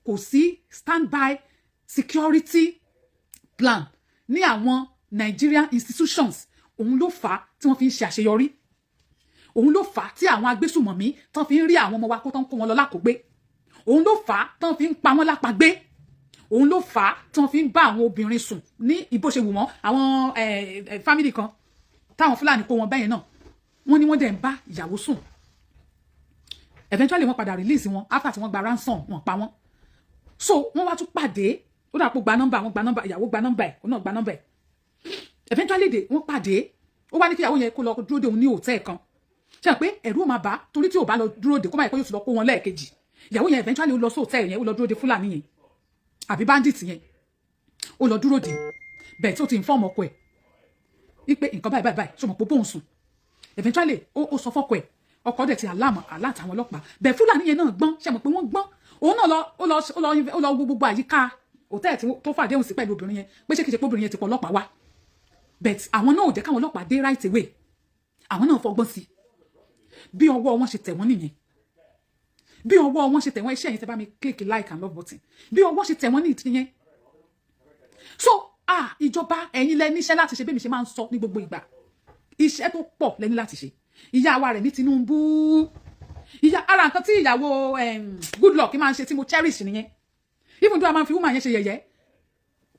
kò sí standby security plan ní àwọn Nigerian institutions òun ló fà á tí wọ́n fi ń ṣe àṣeyọrí òun ló fà á tí àwọn agbésùmọ̀mí tán fi ń rí àwọn ọmọ wa kó tán kó wọn lọ lákòógbé òun ló fà á tán fi ń pa wọ́n lápagbé òun ló fà á tán fi ń bá àwọn obìnrin sùn ní ìbò ṣe wù wọ́n àwọn family kan táwọn Fúlàní kó wọn bẹ́yẹn náà wọ́n ní wọ́n dẹ̀ ń bá ìyàwó sùn eventually wọ́n padà release wọn after tí wọ́n gba ransom wọ́n pa wọ́n so wọ́n wá tún pàdé ó dàpọ̀ gba nọ́mbà wọ́n gba nọ́mbà ìyàwó gba nọ́mbà ẹ̀ òun náà gba nọ́mbà ẹ̀ eventually wọ́n pàdé ó wá ní kí ìyàwó yẹn kó lọ dúró de òun ní hòtẹ́ẹ̀ kan ṣe pé ẹ̀rù ó máa bá torí tí ò bá lọ dúró de kó máa yẹ kó yóò tún lọ kó wọn lẹ́ẹ̀kejì ìyàwó yẹn eventually ó lọ sí hòtẹ́ẹ̀ yẹn ó lọ dúró de Fúlàní yẹn àbí bandit yẹn ó lọ dúró de bẹ́ẹ̀ tí ó ti inform ọkọ ẹ̀ wípé nǹkan báyìí ṣe mọ̀ pé bóun sùn eventually ó sọ fọ́kọ ẹ̀ ọkọ dẹ̀ ti alert àwọn ọlọ́pàá bẹ́ẹ̀ Fúlàní yẹn náà gbọ́n ṣe mọ̀ pé wọ́n gbọ́n òun náà ó lọ wo gbogbo àyíká hòtẹ́ẹ̀ tó fàdéhùn sí pẹ̀lú obìnrin yẹn pé ṣé kìí ṣe pé obìnrin yẹn ti pọ̀ ọlọ́pàá wá but àwọn náà ò jẹ́ káwọn ọlọ́pàá dé right away àwọn náà fọgbọ́n sí bí ọwọ́ wọn ṣe tẹ̀ wọ́n nìyẹn bí ọwọ́ wọn ṣe tẹ̀ wọ́n iṣẹ́ yẹn tẹ́ bá mi click like and love button bí ọwọ́ ṣe tẹ̀ wọ́n nìyẹn so ìjọba ẹ̀yin lẹ níṣẹ́ láti ṣe bí mi ṣe máa ń sọ ní gbogbo ìgbà iṣẹ́ tó pọ̀ lẹ́ni láti ṣe ìyá wa rẹ̀ ní Tinubu ìyá ara nǹkan tí ìyàwó Goodluck máa ń ṣe tí mo cherish nìyẹn even though a máa fi woman yẹn ṣe yẹ̀yẹ́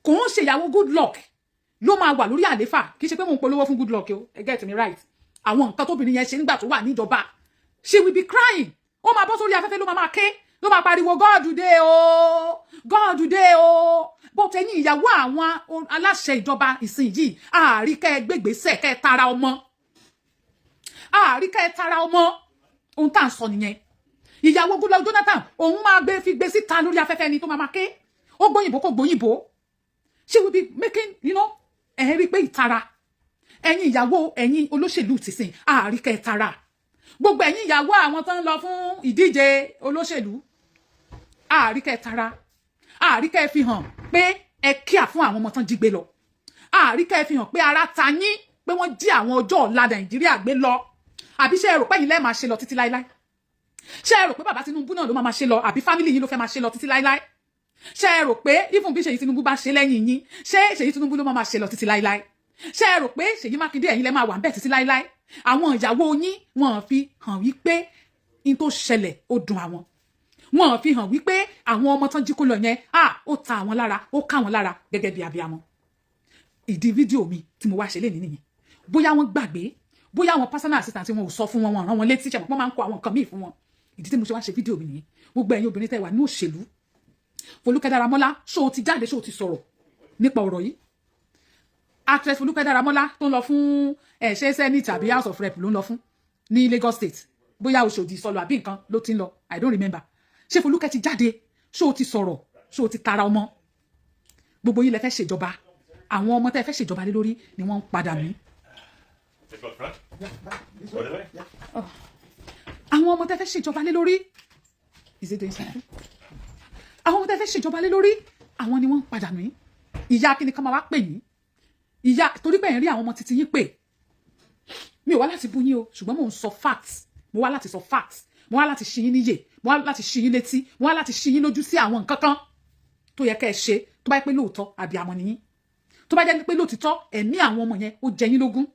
kò ń ṣe ìyàwó Goodluck ló máa wà lórí àléfà kì í ṣe pé mo ń polówó fún Goodluck o get me right àwọn nǹkan tóbìnrin yẹn ṣe nígbà tó wà níjọba she will be crying ó máa bọ́ sórí afẹ́fẹ́ ló máa ké ló máa pariwo God dé o God dé o bó tẹ̀yìn ìyàwó àwọn aláṣẹ ìjọba ìsìn yìí àríkẹ́ gbégbèsè kẹ́ tara ọmọ àríkẹ́ tara ọmọ ohun tá à ń sọ nìyẹn ìyàwó Goodluck Jonathan òun máa fi gbé síta lórí afẹ́fẹ́ ni tó máa ké ó gbóyìnbó kó gbóyìnbó she will be making rí pé ìtara ẹ̀yin ìyàwó ẹ̀yin olóṣèlú tìsìn àríkẹ́ tara gbogbo ẹ̀yin ìyàwó àwọn tó ń lọ fún ìdíje olóṣèlú àríkẹ́ tara àríkẹ́ fi hàn pé ẹ kíà fún àwọn ọmọ tán jí gbé lọ àríkẹ́ fi hàn pé ara ta yín pé wọ́n jí àwọn ọjọ́ ọ̀la Nàìjíríà gbé lọ àbí ṣé ẹ rò pé yín lẹ́ẹ̀ máa ṣe lọ títí láíláí ṣé ẹ rò pé bàbá Tinubu náà ló máa ṣe lọ àbí fámìlì yín ló fẹ́ máa ṣe lọ títí láíláí ṣé ẹ rò pé even bí Ṣèyí Tinubu bá ṣe lẹ́yìn yín ṣé Ṣèyí Tinubu ló máa ṣe lọ títí láíláí ṣé ẹ rò pé Ṣèyí Mákindé ẹ̀yin lẹ́ máa wà ń bẹ̀ títí láíláí àwọn ìyàwó yín wọ́n fi hàn wípé in tó ṣẹlẹ̀ ó dùn àwọn wọ́n fi hàn wípé àwọn ọmọ tán jí kó lọ yẹn ó ta àwọn lára ó ká wọn lára gẹ́gẹ́ bí abiyamọ ìdí fídíò mi tí mo wá ṣe lénìí nìyẹn bóyá wọ́n gbàgbé bóyá àwọn personal assistant wọn ò sọ fún wọn rán wọn létí ṣe pọ̀ máa ń kó àwọn nǹkan míì fún wọn ìdí tí mo ṣe wá ṣe fídíò mi nìyẹn gbogbo ẹ̀yin obìnrin tẹ́ wà ní òṣèlú Folúkẹ́ Dáramọ́lá ṣó ti jáde ṣó ti sọ̀rọ̀ nípa ọ̀rọ̀ yìí actress Folúkẹ́ Dáramọ́lá tó ń lọ fún ṣe senate àbí house of rep ló ń lọ fún ní Lagos state bóyá Òṣòdì sọlọ àbí nǹkan ló ti ń lọ I don't remember ṣé Folúkẹ́ ti jáde ṣó ti sọ̀rọ̀ ṣó ti tara ọmọ gbogbo yín lẹ fẹ́ ṣèjọba àwọn ọmọ tẹ́ fẹ́ ṣèjọba lé lórí ni wọ́n ń padà mí àwọn ọmọ tẹ́ fẹ́ ṣèjọba lé lórí àwọn ọmọ tẹ́ fẹ́ ṣèjọba lé lórí àwọn ni wọ́n ń padà mí ìyá kí ni ká máa wá pè yín ìyá torí bẹ́ẹ̀ rí àwọn ọmọ títí yín pè mi ò wá láti bú yín o ṣùgbọ́n mò ń sọ facts mo wá láti sọ facts mo wá láti ṣí yín níyè mo wá láti ṣí yín létí mo wá láti ṣí yín lójú sí àwọn nǹkan kan tó yẹ kẹ́ ẹ ṣe tó bá yẹ pé lóòótọ́ abiyamọ nìyín tó bá jẹ́ pé lóòtítọ́ ẹ̀mí àwọn ọmọ yẹn ó jẹ yín lógún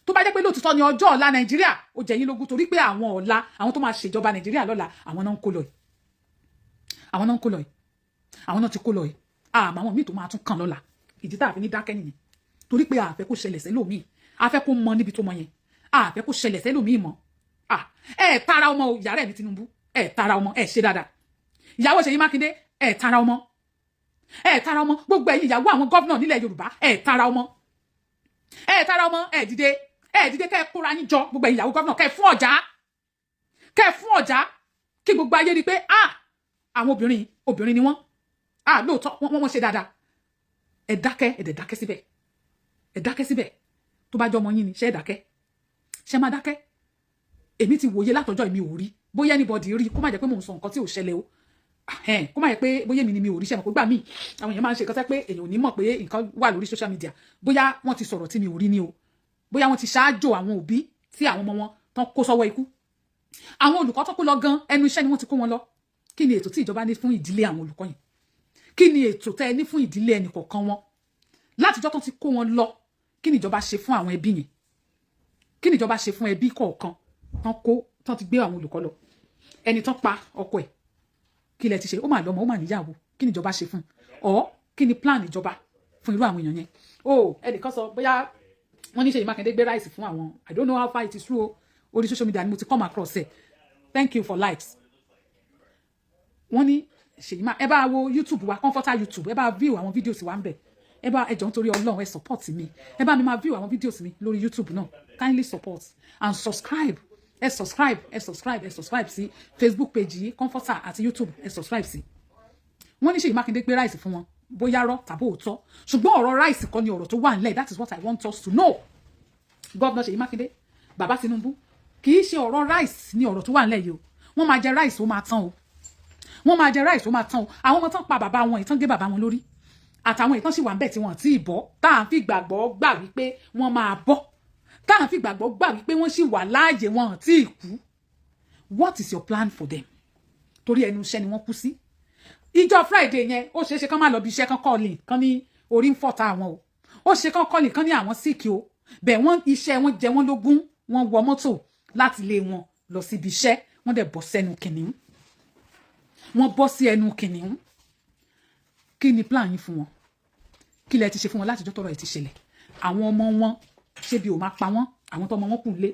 tó bá jẹ́ pé lóòtítọ́ ni ọjọ́ ọ̀la Nàìjíríà ó jẹ yín lógún torí pé àwọn ọ̀la àwọn tó máa ṣèjọba Nàìjíríà lọ́la àwọn náà ń kó lọ yìí àwọn náà ń kó lọ yìí àwọn náà ti kó lọ yìí àwọn míì tó máa tún kàn lọ́la ìdí tá a fi ní dákẹ́ nìyẹn torí pé a fẹ́ kó ṣẹlẹ̀ sẹ́lòmíì a fẹ́ kó mọ níbi tó mọ yẹn a fẹ́ kó ṣẹlẹ̀ sẹ́lòmíì mọ́ ẹ tara ọmọ ìyá rẹ̀ ní Tinubu ẹ tara ọmọ ẹ ṣe dáadáa ìyàwó Ṣèyí Mákindé ẹ tara ọmọ gbogbo ẹ̀yin ìyàwó àwọn gọ́vnà nílẹ̀ Yorùbá ẹ tara ọmọ ẹ dìde kẹ́ ẹ kóra yín jọ gbogbo ẹ̀yin ìyàwó gọ́vnà kẹ́ ẹ fún ọ̀já kí gbogbo ayé rí pé àwọn obìnrin ni wọ́n lóòótọ́ wọ́n ṣe dáadáa ẹ dákẹ́ síbẹ̀ tó bá jọ ọmọ yín ni ṣe é dákẹ́ ṣe máa dákẹ́ èmi ti wòye látọjọ́ èmi ò rí bóyá anybody rí kó má jẹ́ pé mò ń sọ nǹkan tí ò ṣẹlẹ̀ o kó má jẹ́ pé bóyá èmi ni mi ò rí ṣe mọ̀ pé gbà míì àwọn èèyàn máa ń ṣe kọ́tẹ́ pé èèyàn ò ní mọ̀ pé nǹkan wà lórí social media bóyá wọ́n ti sọ̀rọ̀ tí mi ò rí ni o bóyá wọ́n ti ṣáájò àwọn òbí tí àwọn ọmọ wọn tán kó sọ́wọ́ ikú àwọn olùkọ́ tó kó lọ gan ẹnu iṣẹ́ ni wọ́n ti kó wọn lọ kí ni ètò tí ìjọba ní fún ìdílé àwọn olùkọ́ yẹn kí ni ètò tẹ́ ẹ ní fún ìdílé ẹnì kọ̀ọ̀kan wọn látijọ́ tán ti kó wọn lọ kí ni ìjọba ṣe fún àwọn ẹbí yẹn kí ni ìjọba ṣe fún ẹbí kọ̀ọ̀kan tán ti gbé àwọn olùkọ́ lọ ẹni tán pa ọkọ ẹ̀ kí lẹ ti ṣe ó mà lọ́mọ ó mà níyàwó kí ni ìjọba ṣe fún kí ni plan ìjọba fún irú àwọn èèyàn yẹn ẹnìkan sọ bóyá wọ́n ní Ṣèyí Mákindé gbé ráìsì fún àwọn I don't know how far it is true orí social media ni mo ti come across ẹ̀ thank you for likes wọ́n ní Ṣèyí ẹ bá wo YouTube wa comforter YouTube ẹ bá view àwọn videos wa ń bẹ̀ ẹ bá ẹ jọ̀ọ́ nítorí Ọlọ́run ẹ support mi ẹ bá mi máa view àwọn videos mi lórí YouTube náà kindly support and subscribe ẹ subscribe sí Facebook page yìí comforter àti YouTube ẹ subscribe sí. wọ́n ní Ṣèyí Mákindé gbé ráìsì fún wọn bóyá rọ́ tàbí òótọ́ ṣùgbọ́n ọ̀rọ̀ ráìsì kọ́ ni ọ̀rọ̀ tó wà nílẹ̀ that is what I want us to know. Gọ́vnà Ṣèyí Mákindé bàbá Tinubu kì í ṣe ọ̀rọ̀ ráìsì ni ọ̀rọ̀ tó wà nílẹ̀ yìí o wọ́n máa jẹ ráìsì ó máa tán o àwọn ọmọ tán pa bàbá wọn ìtàn gé bàbá wọn lórí àtàwọn ìtàn sì wà ń bẹ̀ tí wọ́n ti bọ́ tá à ń fi gbàgbọ́ gbà wípé wọ́n máa bọ́ tá à ń fi gbàgbọ́ gbà wípé wọ́n sì wà láàyè wọn tí ì kú. What is your plan for them? Torí ẹnu iṣẹ́ ni wọ́n kú sí. Ìjọ Friday yẹn ó ṣeéṣe kán má lọ bí iṣẹ́ kán kọ́ọ̀lì kán ní orí ń fọ̀tá àwọn o ó ṣe kán kọ́ọ̀lì kán ní àwọn síìkì o bẹ́ẹ̀ wọ́n iṣẹ́ wọn jẹ wọ́n lógún, wọ́n wọ mọ́tò láti ilé wọn lọ síbi iṣẹ́, wọ́n dẹ̀ bọ́ sẹ́nu kìnìún, wọ́n bọ́ sí ẹnu kìnìún. Kí ni plan yín fún wọn? Kí lẹ ti ṣe fún wọn láti jọ́ tọ́rọ̀ ẹ̀ ti ṣẹlẹ̀? Àwọn ọmọ wọn ṣé bí ò máa pa wọ́n, àwọn tó ọmọ wọn kù lé,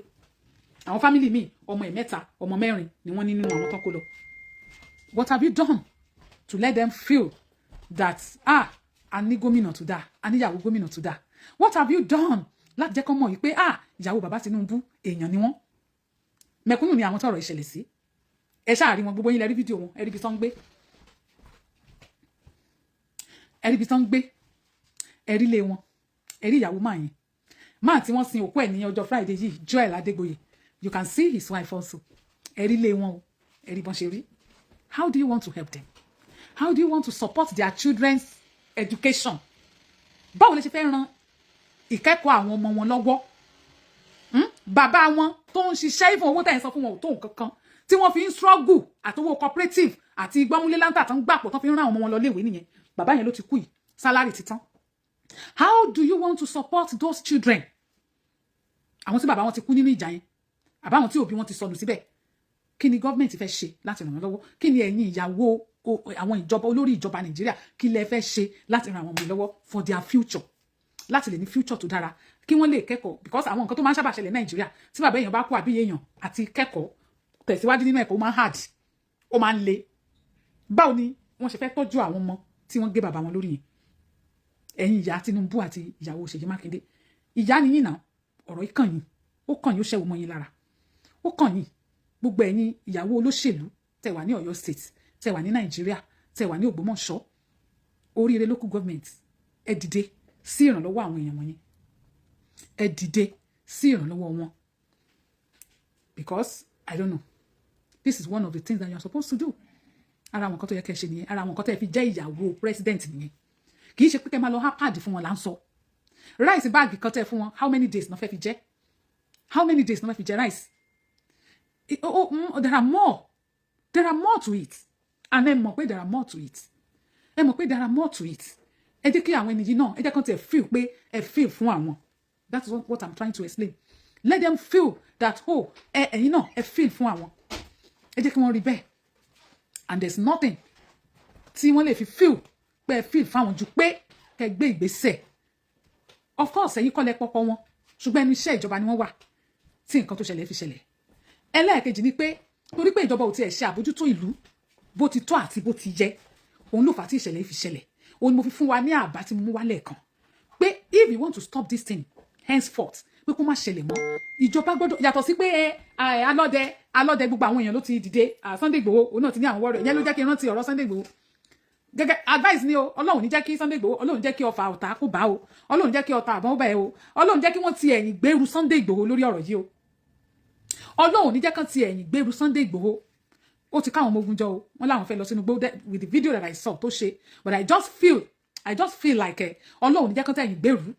àwọn family mi ọmọ ẹ̀ 3 ọmọ 4 ni wọ́n nínú àwọn tó kó lọ. What have you done to let them feel that a ní gómìnà tó dáa, a níyàwó gómìnà tó dáa? What have you done láti jẹ́ kó mọ̀ yìí pé ìyàwó bàbá Tinubu èèyàn ni wọ́n? Mẹ̀kúnnù ni àwọn tọ́rọ̀ ìṣẹ̀lẹ̀ sí. Ẹ ṣáà rí wọn, gbogbo yín lẹ rí fídíò wọn, ẹ rí ibi tán ń gbé, ẹ rí ibi tán ń gbé, ẹ rí ilé wọn, ẹ rí ìyàwó máa yẹn, máa tí wọ́n sin òkú ẹ̀ ní ọjọ́ Friday yìí, Joel Adégbòye, you can see his wife also, ẹ rí ilé wọn o, ẹ rí bọ́n ṣe rí. How do you want to help them? How do you want to support their children's education? Báwo lẹ ṣe fẹ́ ran ìkẹ́kọ̀ọ́ àwọn ọmọ wọn lọ́wọ́? Bàbá wọn tó ń ṣiṣẹ́ ìfún owó tẹ̀yìn sọ fún wọn ò tó nǹkan kan, tí wọ́n fi ń struggle àtowó cooperative àti gbọ́múlé láńtà tó ń gbàpọ̀ tó fi ń rán àwọn ọmọ wọn lọ léèwé nìyẹn. Bàbá yẹn ló ti kú yìí, salary ti tán. How do you want to support those children? Àwọn tí bàbá wọn ti kú nínú ìjà yẹn, àbáwọn tí òbí wọn ti sọnù síbẹ̀. Kí ni government fẹ́ ṣe láti ràn wọ́n lọ́wọ́? Kí ni ẹ̀yin ìyàwó àwọn ìjọba olórí ìjọba Nàìjíríà kí lẹ fẹ́ ṣe láti ràn àwọn ọmọ lọ́wọ́ for their future, láti lè ní future tó dára, kí wọ́n lè kẹ́kọ̀ọ́, because àwọn nǹkan tó máa ń sábà ṣẹlẹ̀ Nàìjíríà tí bàbá èèyàn bá kú àbí èèyàn àti kẹ́kọ̀ọ́ tẹ̀síwájú nínú ẹ̀kọ́ ó máa ń hard, ó máa ń le. Báwo ni wọ́n ṣe fẹ́ tọ́jú àwọn ọmọ tí wọ́n gé bàbá wọn lórí yẹn? Ẹ̀yin ìyá Tinubu àti Ìyàwó Seyi Makide, ìyá ni yín náà, ọ̀rọ̀ yìí kàn yín, ó kàn yín, ó ṣẹ́wó mọ́ yín lára, ó kàn yín. Gbogbo ẹ̀yin ìyàwó olóṣèlú tẹ́ wà ní Ọ̀yọ́ state, tẹ́ wà ní Nàìjíríà, tẹ́ wà ní Ògbómọ̀ṣọ́, oríire local government, ẹ dìde sí ìrànlọ́wọ́ àwọn èèyàn wọ̀nyẹn, ẹ dìde sí ìrànlọ́wọ́ wọn, because I don't know, this is one of the things that you are supposed to do. Ara àwọn nǹkan tó yẹ kẹ́ ṣe nìyẹn, ara àwọn nǹkan tó yẹ fi jẹ́ ìyàwó president nìyẹn. Kì í ṣe pé kẹ́ máa lọ há pad fún wọn là ń sọ. Rice báàgì kan tẹ́ fún wọn, how many days náà fẹ́ fi jẹ? How many days náà fẹ́ fi jẹ rice? There are more. There are more to it. And ẹ mọ̀ pé there are more to it. Ẹ mọ̀ pé there are more to it. Ẹ jẹ́ kí àwọn ènìyàn náà, ẹ jẹ́ kán tẹ̀ feel pé ẹ feel fún àwọn. That's what I'm trying to explain. Let them feel that, ẹ̀yin náà, ẹ feel fún àwọn. Ẹ jẹ́ kí wọ́n rí bẹ́ẹ̀. And there's nothing tí wọ́n lè fi feel pé ẹ feel fún àwọn ju pé kẹ́ gbé ìgbésẹ̀. Of course, ẹ̀yin kọ́ lẹ pọ́pọ́ wọn. Ṣùgbọ́n ẹnu iṣẹ́ ìjọba ni wọ́n wà tí nǹkan tó ṣẹlẹ̀ fi ṣẹlẹ̀. Ẹlẹ́ẹ̀kejì ni pé torí pé ìjọba ò tiẹ̀ ṣe àbójútó ìlú bó ti tọ́ àti bó ti yẹ, òun ló fà á tí ìṣẹ̀lẹ̀ fi ṣẹlẹ̀. Òun ni mo fi fún wa ní àbá tí mo mú wá lẹ́ẹ̀kan pé if you want to stop this thing henceforth, pé kó má ṣẹlẹ̀ mọ́, ìjọba gbọ́dọ̀ yàtọ̀ sí pé alọ́dẹ gbogbo àwọn èèyàn ló ti dìde. Sunday Igboho òun náà ti ní àwọn wọ́ọ̀rọ̀ ìyẹn ló jẹ́ kí n rántí ọ̀rọ̀ Sunday Igboho. Gẹ́gẹ́ advice ni o, Ọlọ́run ní jẹ́ kí Sunday Igboho, Ọlọ́run jẹ́ kí ọfà ọ̀tá kó bá o, Ọlọ́run jẹ́ kí ọta àbọ̀n ó bá ẹ o, Ọlọ́run jẹ́ kí wọ́n ti ẹ̀yìn gbèrú Sunday Igboho lórí ọ̀rọ̀ yìí o. Ọlọ́run ní jẹ́ kán ti ẹ̀yìn gbèrú Sunday Igboho. Ó ti káwọn ọmọ ogun jọ o, wọ́n láwọn fẹ́ lọ sínú gbó with the video that I saw tó ṣe, but I just feel like Ọlọ́run ní jẹ́ kán ti ẹ̀yìn gbèrú.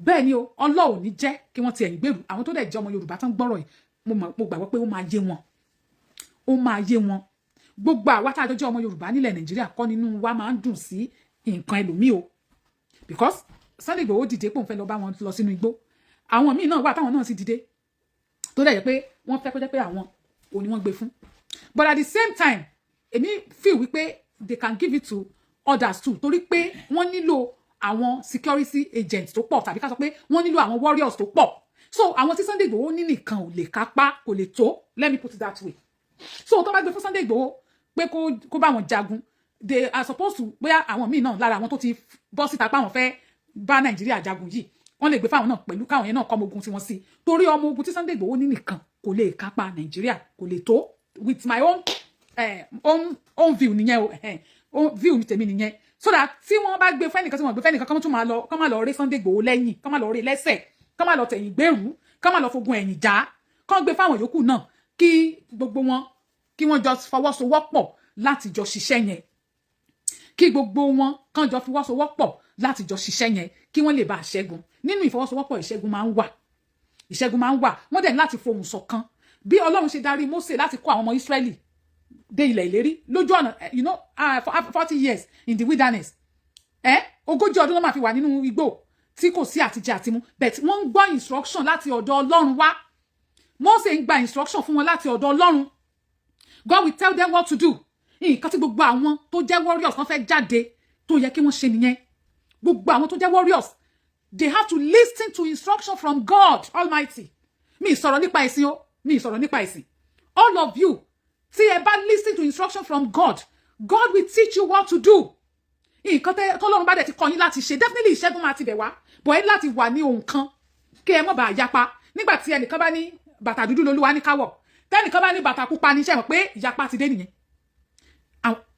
Bẹ́ẹ̀ ni o, Ọlọ́run ní jẹ́ kí wọ́n ti ẹ̀yìn gbèrú. Àwọn tó dẹ̀ jẹ́ ọmọ Yorùbá tán gbọ́rọ̀ yìí, mo gbàgbọ́ pé ó máa yé wọn. Ó máa yé wọn. Gbogbo àwa tá a jọjọ́ ọmọ Yorùbá nílẹ̀ Nàìjíríà kọ́ nínú wa máa ń dùn sí nǹkan ẹlòmíì o. Because Sunday Igboho dìde pé òun fẹ́ lọ bá wọn lọ sínú igbó. Àwọn míì náà wà táwọn náà sì dìde. Tó dẹ̀ jẹ́ pé wọ́n fẹ́ kó jẹ́ pé àwọn òní wọ́n gbé fún. But at the same time, èmi feel wípé they can give it to others too. Torí pé wọ́n nílò àwọn security agents tó pọ̀, tàbí ká sọ pé wọ́n nílò àwọn warriors tó pọ̀. So àwọn tí Sunday Igboho ní nìkan ò lè kápá, kò lè tó. Let me put it that way. So tó bá gbé fún Sunday Igboho pé kó bá wọn jagun, they are supposed to, bóyá àwọn míì náà lára àwọn tó ti bọ́ síta pé àwọn fẹ́ bá Nàìjíríà jagun yìí, wọ́n lè gbé fáwọn náà pẹ̀lú káwọn yẹn náà kọ́ ọmọ ogun tí wọ́n sí. Torí ọmọ ogun tí Sunday Igboho ní nìkan kò lè kápá Nàìjíríà, kò lè tó. With my own view nìyẹn o, view mi tèmi nìyẹn. So that tí wọ́n bá gbé fẹ́nìkan tí wọ́n gbé fẹ́nìkan kán má lọ rí Sunday Igboho lẹ́yìn, kán má lọ rí lẹ́sẹ̀, kán má lọ tẹ̀yìn gbèrú, kán má lọ fogun ẹ̀yìn já, kán gbé fáwọn yòókù náà kí gbogbo wọn kí wọ́n jọ fọwọ́sowọ́pọ̀ láti jọ ṣiṣẹ́ yẹn. Kí gbogbo wọn kán jọ fọwọ́sowọ́pọ̀ láti jọ ṣiṣẹ́ yẹn kí wọ́n lè bá ṣẹ́gun. Nínú ìfọwọ́sowọ́pọ̀ ìṣẹ́gun máa ń wà. Ìṣẹ́gun máa ń wà. Wọ́n dẹ̀ láti fohùn ṣọ̀kan. Bí Ọlọ́run ṣe darí Mósè láti kó àwọn ọmọ Ísírẹ́lì dé ilẹ̀ ìlérí lójú ọ̀nà, 40 years in the wilderness. 40 ọdún ló máa fi wà nínú igbó tí kò sí àtijẹ àtimu but wọ́n ń gbọ́ instruction láti ọ̀dọ̀ Ọlọ́run wá. Mósè ń gba instruction fún wọn láti ọ̀dọ̀ Ọlọ́run. God will tell them what to do. Nǹkan tí gbogbo àwọn tó jẹ́ warriors kan fẹ́ jáde tó yẹ kí wọ́n ṣe nìyẹn. Gbogbo àwọn tó jẹ́ warriors, they have to listen to instruction from God Almighty. Mi sọ̀rọ̀ nípa ẹ̀sìn o, mi sọ̀rọ̀ nípa ẹ̀sìn. All of you, tí ẹ bá listen to instruction from God, God will teach you what to do. Nǹkan tọ́lọ́run bá dẹ̀ ti kọ́ yín láti ṣe, definitely ìṣẹ́gun máa ti bẹ̀ wá. But ẹ láti wà ní ohun kan kí ẹ mọ́ bá yapa. Nígbà tí ẹnìkan bá ní bàtà dúdú lolúwa ní káwọ̀, tẹ́nìkan bá ní bàtà pupa ní ṣe mọ̀ pé ìyapa ti dé nìyẹn.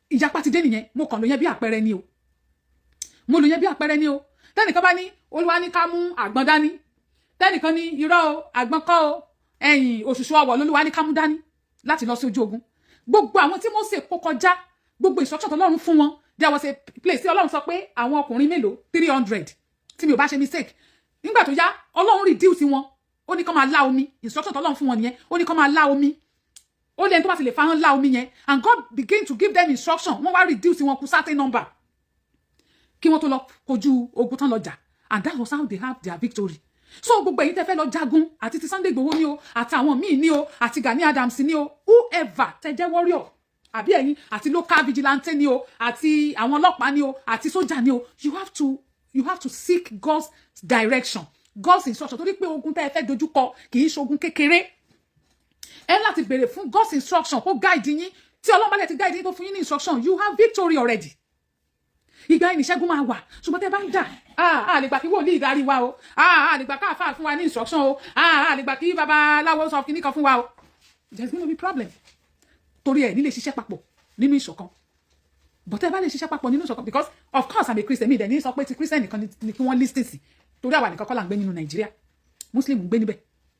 Ìyapa ti dé nìyẹn. Mo kàn ló yẹn bí àpẹẹrẹ ni o. Mo lò yẹn bí àpẹẹrẹ ni o. Tẹ́nìkan bá ní olúwa ní ká mú àgbọn dání. Tẹ́nìkan ní irọ́ o, àgbọn kọ́ o, ẹ̀yìn òṣùṣù ọwọ̀ lolúwa ní ká mú dání láti lọ sí ojú ogun. Gbogbo àwọn tí Mósè kó kọjá, gbogbo instruction t'Ọlọ́run fún wọn, there was a place tí Ọlọ́run sọ pé àwọn ọkùnrin mélòó 300 tí mi ò bá ṣe mistake. Nígbà tó yá, Ọlọ́run reduce wọn. Ó ní kó máa lá omi. Instruction t'Ọlọ́run fún wọn nìyẹn. Ó ní kó máa lá omi. Ó lẹ́ni tó bá ti lè fahán lá omi yẹn. And God begin to give them instruction. Wọ́n wá reduce wọn kù certain number. Kí wọ́n tó lọ kojú ogun tán lọ jà. And that was how they have their victory. So gbogbo èyí tẹ́ fẹ́ lọ jagun àti ti Sunday Igboho ni o, àti àwọn míì ni o, àti Gani Adams ni o, whoever tẹ́ jẹ́ warrior àbí ẹ̀yin àti local vigilante ni o, àti àwọn ọlọ́pàá ni o, àti sójà ni o, you have to seek God's direction, God's instruction. Torí pé ogun tẹ́ fẹ́ dojú kọ kì í ṣogun kékeré. Ẹ láti béèrè fún God's instruction kó guide yín. Tí Ọlọ́run bá lè ti guide yín tó fún yín ní instruction, you have victory already. Ìgbà yẹn ìṣẹ́gun máa wà. Ṣùgbọ́n tẹ́ bá ń jà, a lè gbà kí wòlíì darí wa o, a lè gbà ká àfáà fún wa ní instruction o, a lè gbà kí babaláwo sọ kíní kan fún wa o. There's going to be problem. Torí ẹ̀ nílé ṣiṣẹ́ papọ̀ nínú ìṣọ̀kan. But tẹ́ bá lè ṣiṣẹ́ papọ̀ nínú ìṣọ̀kan, because of course I'm a Christian, mi dẹ̀ ní sọ pé ti Christian nìkan ni kí wọ́n listen sí. Torí àwa nìkan kọ́ là ń gbé nínú Nàìjíríà. Muslim ń gbé níbẹ̀.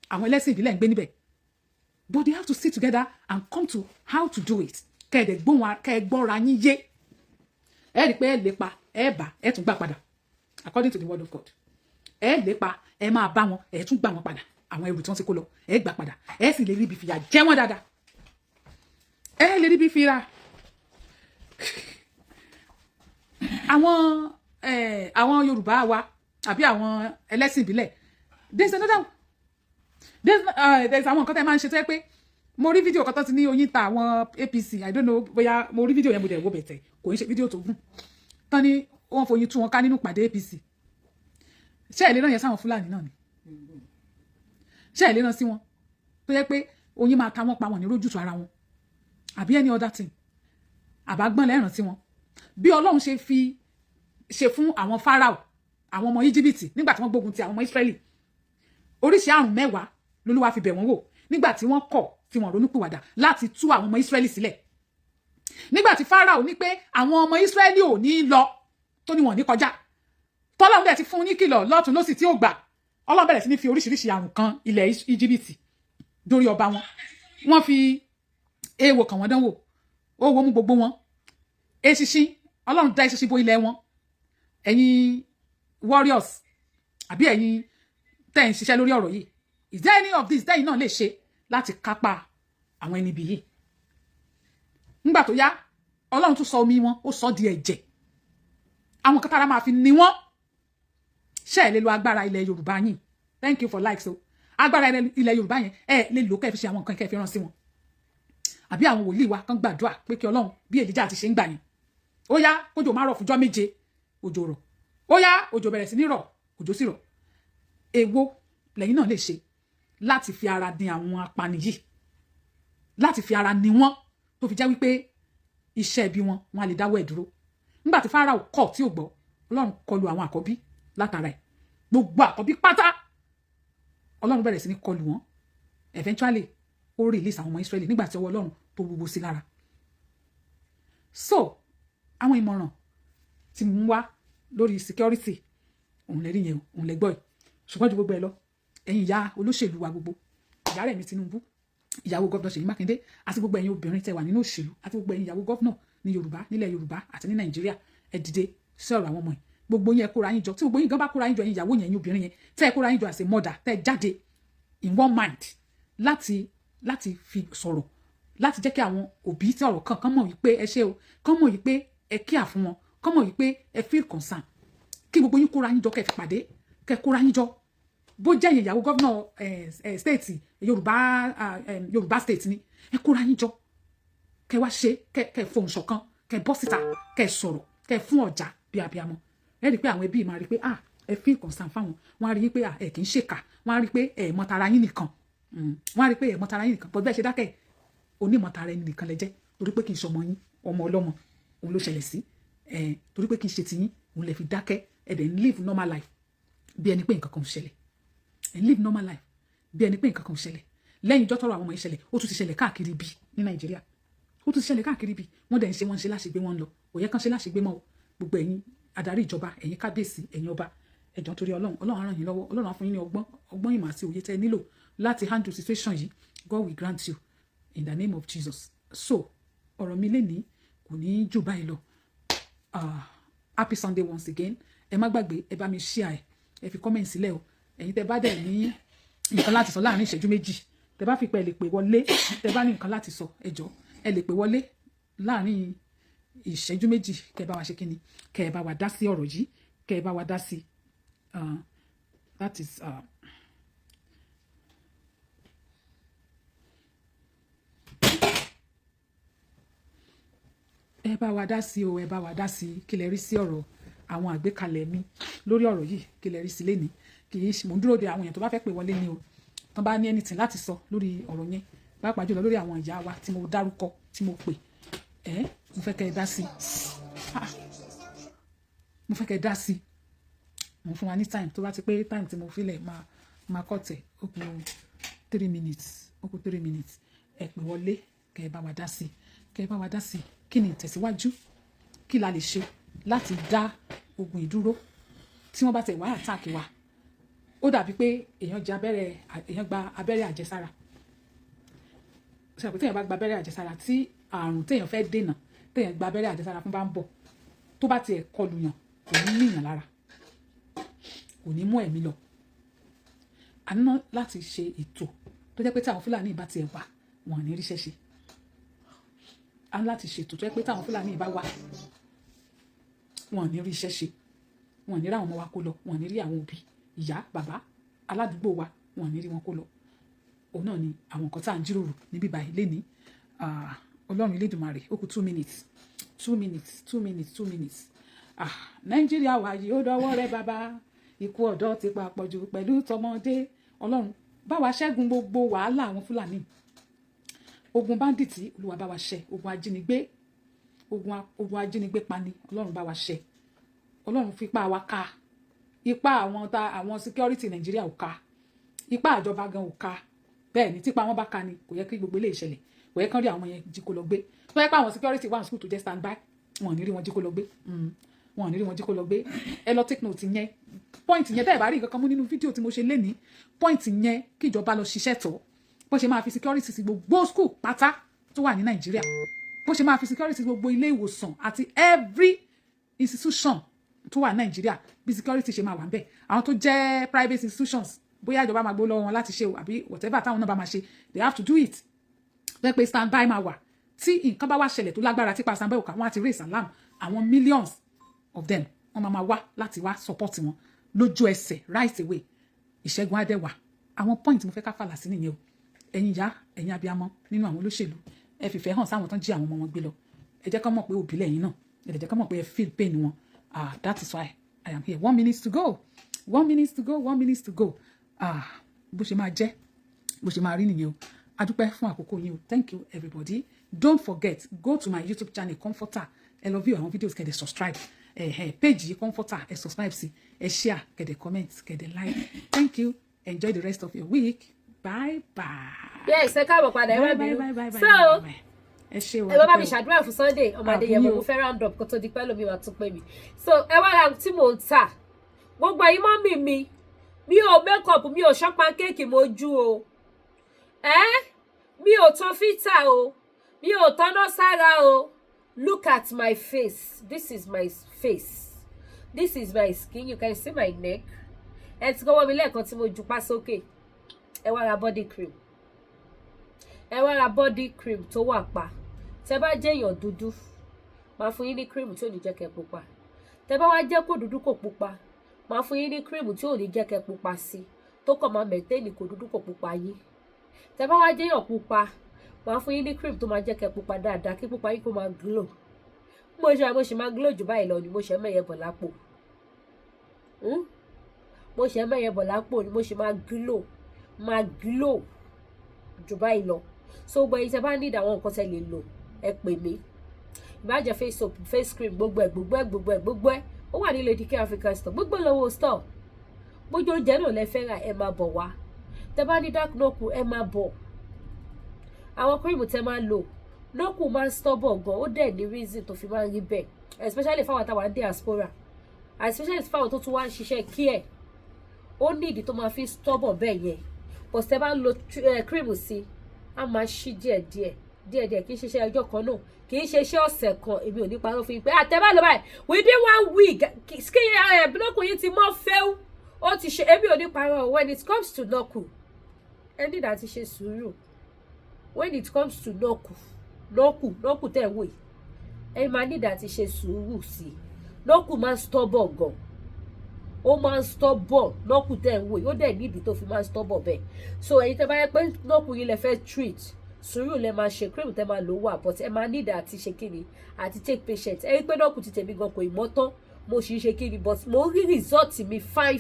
Àwọn ẹlẹ́sìn ìbílẹ̀ ń gbé níbẹ̀. But they have to sit together and come to how to do it. Kẹ́ ẹ gbọ́ra yín yé. Ẹ rí pé ẹ lépa, ẹ bá, ẹ tún gbà padà. According to the word of God. Ẹ lépa, ẹ máa bá wọn, ẹ tún gbà wọn padà. Àwọn ẹrù tí wọ́n ti kó lọ, ẹ gbà padà. Ẹ sì lè rí ibi fìyà jẹ wọ́n dáadáa. Ẹ lè rí ibi fìyà. Àwọn Yorùbá wa àbí àwọn ẹlẹ́sìn ìbílẹ̀. There's àwọn nǹkan tẹ́ máa ń ṣe tó yẹ pé mo rí fídíò kan tó ti ní oyin ta àwọn APC, I don't know bóyá mo rí fídíò yẹn mo dẹ̀ wò bẹ̀tẹ̀, kò ń ṣe fídíò tó gùn. Tán ni wọ́n foyin tú wọn ká nínú ìpàdé APC. Ṣé ẹ̀ lè rán yẹn sáwọn Fúlàní náà ni? Ṣé ẹ̀ lè rán sí wọn? Tó yẹ pé oyin máa ta wọ́n pa wọn ní rójútu ara wọn. Àbí any other thing. Àbágbọ́n lẹ́ràn sí wọn. Bí Ọlọ́run ṣe fún àwọn Fáráò, àwọn ọmọ Íjíbítì nígbà tí wọ́n gbógun ti àwọn ọmọ Ísírẹ́lì. Oríṣi àrùn 10 lolúwa fi bẹ̀ wọ́n wò nígbà tí wọ́n kọ̀ tí wọ́n ronúpìwàdà láti tú àwọn ọmọ Ísírẹ́lì sílẹ̀. Nígbà tí Fáráò ní pé àwọn ọmọ Ísírẹ́lì ò ní lọ tó ní wọn ní kọjá. Tọ́lọ́run dẹ̀ ti fún ní kìlọ̀ lọ́tùn lósì tí ó gbà. Ọlọ́run bẹ̀rẹ̀ sí ní fi oríṣiríṣi àrùn kan ilẹ̀ Íjíbítì dórí ọba wọn. Wọ́n fi èèwọ̀ kàn wọ́n dánwò. Ó wo mú gbogbo wọn. Eṣinṣin, Ọlọ́run dá eṣinṣin bo ilẹ̀ wọn. Ẹ̀yin warriors àbí ẹ̀yin tẹ́ ń ṣiṣẹ́ lórí ọ̀rọ̀ yìí. Is there any of this tẹ́yin náà lè ṣe láti kápá àwọn ẹni bí yìí? Nígbà tó yá, Ọlọ́run tún sọ omi wọn, ó sọ di ẹ̀jẹ̀. Àwọn kan tára máa fi ní wọn. Ṣé ẹ lè lo agbára ilẹ̀ Yorùbá yín? Thank you for likes o. Agbára ilẹ̀ Yorùbá yẹn, ẹ lè lò kẹ́ fi ṣe àwọn nǹkan kẹ́ fi rán sí wọn. Àbí àwọn wòlíì wa kan gbàdúrà pé kí Ọlọ́run bí Èlíjà ti ṣe ń gbà yẹn. Ó yá, kójò máa rọ̀ fúnjọ́ 7, òjò rọ̀. Ó yá, òjò bẹ̀rẹ̀ sí ní rọ̀, òjò sì rọ̀. Èwo lẹ́yìn náà lè ṣe láti fi ara ní àwọn apani yìí, láti fi ara ní wọn tó fi jẹ́ wípé iṣẹ́ bí wọn á lè dáwọ́ ẹ̀ dúró. Nígbà tí Fáráò kọ̀ tí ò gbọ́, Ọlọ́run kọlù àwọn àkọ́bí látara ẹ̀. Gbogbo àkọ́bí pátá Ọlọ́run bẹ̀rẹ̀ sí ní kọlù wọn. Eventually ó release àwọn ọmọ Ísírẹ́lì nígbà tí ọwọ́ Ọlọ́run tó wúwo sí lára. So àwọn ìmọ̀ràn tí mo ń wá lórí security òun lè rí yẹn, òun lè gbọ́ ẹ̀. Ṣùgbọ́n ju gbogbo ẹ lọ, ẹ̀yin ìyá olóṣèlú wa gbogbo, ìyá rẹ̀ mi Tinubu, ìyàwó gọ́vnà Ṣèyí Mákindé, àti gbogbo ẹ̀yin obìnrin tẹ́ wà nínú òṣèlú, àti gbogbo ẹ̀yin ìyàwó gọ́vnà ní Yorùbá, nílẹ̀ Yorùbá àti ní Nàìjíríà, ẹ dìde sí ọ̀rọ̀ àwọn ọmọ yìí. Gbogbo yín ẹ kóra yín jọ, tí gbogbo yín gan bá kóra yín jọ, ẹ̀yin ìyàwó yẹn, ẹ̀yin obìnrin yẹn, tẹ́ ẹ kóra yín jọ as a mother, tẹ́ ẹ jáde in one mind láti fi sọ̀rọ̀, láti jẹ́ kí àwọn òbí tí ọ̀rọ̀ kan mọ̀ wípé ẹ ṣe o, kán mọ̀ wípé ẹ kíà fún wọn, kán mọ̀ wípé ẹ feel concern. Kí gbogbo yín kóra yín jọ kẹ́ fi pàdé kẹ́ kóra yín jọ bó jẹ́ ìyàwó gọ́vnà state Yorùbá state ni ẹ kóra yín jọ kẹ́ wá ṣe kẹ́ fohùn ṣọ̀kan kẹ́ bọ́ síta kẹ́ sọ̀rọ̀ kẹ́ fún ọjà bí abiyamọ ẹ rí pé àwọn ẹbí máa rí pé ẹ fi concern fáwọn wọn á rí pé ẹ kì í ṣèkà wọn á rí pé ẹ mọ tara yín nìkan wọn á rí pé ẹ mọ tara yín nìkan bọ́ bẹ́ẹ̀ ṣe dákẹ́ onímọ̀tara ẹni nìkan lẹ jẹ́ torí pé kì í ṣọmọ yín ọmọ ọlọ́mọ òun ló ṣẹlẹ̀ sí torí pé kì í ṣe tiyín òun lè fi dákẹ́ ẹ dẹ̀ ń live normal life bí ẹni pé nǹkan kan ò ṣẹlẹ̀ ẹ live normal life bí ẹni pé nǹkan kan ò ṣẹlẹ̀ lẹ́yìn ìjọ́ tọ́rọ̀ àwọn ọmọ yìí ṣẹlẹ̀ ó tún ti ṣẹlẹ̀ káàkiri bí ní Nàìjíríà ó tún ti ṣẹlẹ̀ káàkiri bí wọ́n dẹ̀ ń ṣe wọ́n ṣe láṣegbé wọn lọ òye kan ṣe láṣegbé mọ́ gbogbo ẹ̀yin adarí ìjọba ẹ̀yin kábíyèsí ẹ̀yin ọba ẹ̀jọ̀ torí Ọlọ́run á ràn yín lọ́wọ́ Ọlọ́run á fún yín ní ọgbọ́n ìmọ̀ àti òye tẹ́ nílò láti handle situation yìí God will grant you in the name of Jesus. So ọ̀rọ̀ mi lénìí kò ní jù báyìí lọ happy Sunday once again ẹ má gbàgbé ẹ bá mi share ẹ fi comment sílẹ̀ o ẹ̀yin tẹ́ bá dẹ̀ ní nǹkan láti sọ láàrin ìṣẹ́jú méjì tẹ́ bá fi pẹ́ lè pè wọlé tẹ́ bá ní nǹkan láti sọ ẹ jọ̀ọ́ ẹ lè pè wọlé láàrin ìṣẹ́jú méjì kẹ́ bá wa ṣe kíni kẹ́ bá wa dá sí ọ̀rọ̀ yìí kẹ́ bá wa dá sí that is ẹ bá wa dá sí o ẹ bá wa dá sí kí lẹ rí sí ọ̀rọ̀ àwọn àgbékalẹ̀ mi lórí ọ̀rọ̀ yìí kí lẹ rí sí lénìí kì í ṣe mò ń dúró de àwọn èèyàn tó bá fẹ́ pè wọlé ni o tán bá ní anything láti sọ lórí ọ̀rọ̀ yẹn pàápàá jùlọ lórí àwọn ìyá wa tí mo dárúkọ tí mo pè mo fẹ́ kẹ́ ẹ dá sí mo fẹ́ kẹ́ ẹ dá sí mo fún wa ní time tó bá ti pé time tí mo filẹ̀ máa kọ́ tẹ̀ ó kù 3 minutes ẹ pè wọlé kẹ́ ẹ bá wa dá sí kẹ́ ẹ bá wa dá sí kí ni ìtẹ̀síwájú kí la lè ṣe láti dá ogun ìdúró tí wọ́n bá tẹ̀ wá àtàkì wa ó dàbí pé èèyàn gba abẹ́rẹ́ àjẹsára ṣàpè téèyàn bá gba abẹ́rẹ́ àjẹsára tí àrùn téèyàn fẹ́ dènà téèyàn gba abẹ́rẹ́ àjẹsára fún bá ń bọ̀ tó bá tiẹ̀ kọlù yàn kò ní níyàn lára kò ní mú ẹ̀mí lọ a ní láti ṣe ètò tó jẹ́ pé tí àwọn Fúlàní bá tiẹ̀ wà wọn ò ní ríṣẹ́ ṣe a ní láti ṣètò tó jẹ́ pé táwọn Fúlàní bá wà wọn ò ní rí iṣẹ́ ṣe wọn ò ní rí àwọn ọmọ wa kó lọ wọn ò ní rí àwọn òbí ìyá bàbá aládùúgbò wa wọn ò ní rí wọn kó lọ òun náà ni àwọn nǹkan tá à ń jíròrò níbí báyìí lénìí Ọlọ́run Elédùmarè ó kù 2 minutes Nàìjíríà wà yìí ó dọwọ́ rẹ bàbá ikú ọ̀dọ́ ti pa àpọ̀jù pẹ̀lú tọmọdé Ọlọ́run bá wa ṣẹ́gun gbogbo wàhálà àwọn Fúlàní ogun bandits Olúwa bá wa ṣẹ́ ogun ajínigbé pani Ọlọ́run bá wa ṣẹ́ Ọlọ́run fi ipá wa ká ipá àwọn security Nàìjíríà ò ká ipá àjọba gan ò ká bẹ́ẹ̀ ni típa wọn bá ká ni kò yẹ kí gbogbo ilé ìṣẹ̀lẹ̀ kò yẹ kán rí àwọn yẹn jí kó lọ gbé tó yẹ pé àwọn security wà ní school tó jẹ́ stand by wọn ò ní rí wọn jí kó lọ gbé wọn ò ní rí wọn jí kó lọ gbé ẹ lọ take note yẹn point yẹn tẹ́ ẹ bá rí nǹkan kan mú nínú fídíò tí mo ṣe lénìí point yẹn kí ìjọba lọ ṣiṣẹ́ tọ̀ bó ṣe máa fi security sí gbogbo school pátá tó wà ní Nàìjíríà bó ṣe máa fi security sí gbogbo ilé ìwòsàn àti every institution tó wà ní Nàìjíríà bí security ṣe máa wà ń bẹ̀ àwọn tó jẹ́ private institutions bóyá ìjọba máa gbó lọ́wọ́ wọn láti ṣe o àbí whatever táwọn náà bá máa ṣe they have to do it bẹ́ẹ̀ pé stand by máa wà tí nǹkan bá wá ṣẹlẹ̀ tó lágbára tí pa stand by òkà wọn àti raise alarm àwọn millions of them wọ́n máa wá láti wá support wọn lójú ẹsẹ̀ right away ìṣẹ́gun á dẹ̀ wà àwọn point mo fẹ́ ká fàlà sí nìyẹn o ẹ̀yin ìyá ẹ̀yin abiyamọ nínú àwọn olóṣèlú ẹ fìfẹ́ hàn sáwọn tán jí àwọn ọmọ wọn gbé lọ ẹ jẹ́ kán mọ̀ pé òbí lẹ́yìn náà ẹ jẹ́ kán mọ̀ pé ẹ feel pain wọn that is why I am here 1 minute to go 1 minute to go bó ṣe máa jẹ́ bó ṣe máa rí nìyẹn o adúpẹ́ fún àkókò yín o thank you everybody don't forget go to my YouTube channel Comforter ẹ lọ view àwọn videos kẹ́dẹ̀ subscribe page yìí Comforter ẹ subscribe sí ẹ share kẹ́dẹ̀ comment kẹ́dẹ̀ like thank you enjoy the rest of your week bye bye. yes ẹ káàbọ̀ padà ẹ wá bí so ẹ ṣe o ẹ bá mi ṣàdúrà fún Sunday ọmọ Adéyẹmọ mo fẹ́ round up kó tó di pẹ́ lómi wà tún pé mi so ẹ wá ra tí mò ń tà gbogbo ẹ̀yin mọ́mì mi ò make up mi ò ṣán pancake mojú o mi ò tán fítà o mi ò tọ́nà sára o look at my face this is my face this is my skin you can see my neck ẹ ti kọ́wọ́ mi lẹ́ẹ̀kan tí mo jupá sókè ẹ wá ra body cream tó wà pa tẹ bá jẹ́ èèyàn dúdú máa fún yín ní cream tí ò ní jẹ́ kẹ́ pupa tẹ bá wá jẹ́ kó dúdú kò pupa máa fún yín ní cream tí ò ní jẹ́ kẹ́ pupa sí tó kàn máa maintain kò dúdú kò pupa yín. Tẹ́ bá wá jẹ́yàn pupa máa fún yín ní cream tó máa jẹ́ kẹ́ pupa dáadáa kí pupa yín kó máa glow. Mo ṣe máa glow jù báyìí lọ ni mo ṣe mẹ́yẹ bọ̀ lápò. Mo ṣe mẹ́yẹ bọ̀ lápò ni mo ṣe máa glow jù báyìí lọ. So gbogbo ẹ̀yin tẹ́ bá need àwọn nǹkan tẹ́ lè lò ẹ pè mí. Ìbá jẹ́ face soap, face cream, gbogbo ẹ̀ ó wà ní Lady K African store, gbogbo lọ́wọ́ store. Bójú oúnjẹ náà lẹ fẹ́ rà ẹ máa bọ̀ wá. Tẹ́ bá ní dark knuckle ẹ máa bọ̀. Àwọn cream tẹ́ máa lò knuckle máa ń stubborn gan, ó dẹ̀ ní reason tó fi máa ń rí bẹ́ẹ̀, especially fáwọn táwa ní diaspora, especially fáwọn tó tún wá ń ṣiṣẹ́ care. Ó ní ìdí tó máa fi stubborn bẹ́ẹ̀ yẹn. But tẹ́ bá ń lo cream sí a máa ṣí díẹ̀díẹ̀ kì í ṣiṣẹ́ ọjọ́ kan náà, kì í ṣe iṣẹ́ ọ̀sẹ̀ kan. Èmi ò ní parọ́ fún yín pé àtẹ́bá lọ báyìí within 1 week skin knuckle yín ti mọ́ fẹ́ ó ti ṣe. Èmi ò ní parọ́. When it comes to knuckle ẹ ní láti ṣe sùúrù. When it comes to knuckle tẹ́ wò yìí ẹ máa ní láti ṣe sùúrù sí i. Knuckle máa ń stubborn gan, ó máa ń stubborn. Knuckle tẹ́ wò yìí ó dẹ̀ nídìí tó fi máa ń stubborn bẹ́ẹ̀. So ẹ̀yin tẹ́ bá yẹ pé knuckle yín lẹ fẹ́ treat, sùúrù lẹ máa ṣe, cream tẹ́ máa lò wà, but ẹ máa need àti ṣe kíni àti take patient. Ẹ rí pé knuckle ti tèmi gan kò ì mọ́ tán, mo sì ń ṣe kíni but mo rí result mi fine.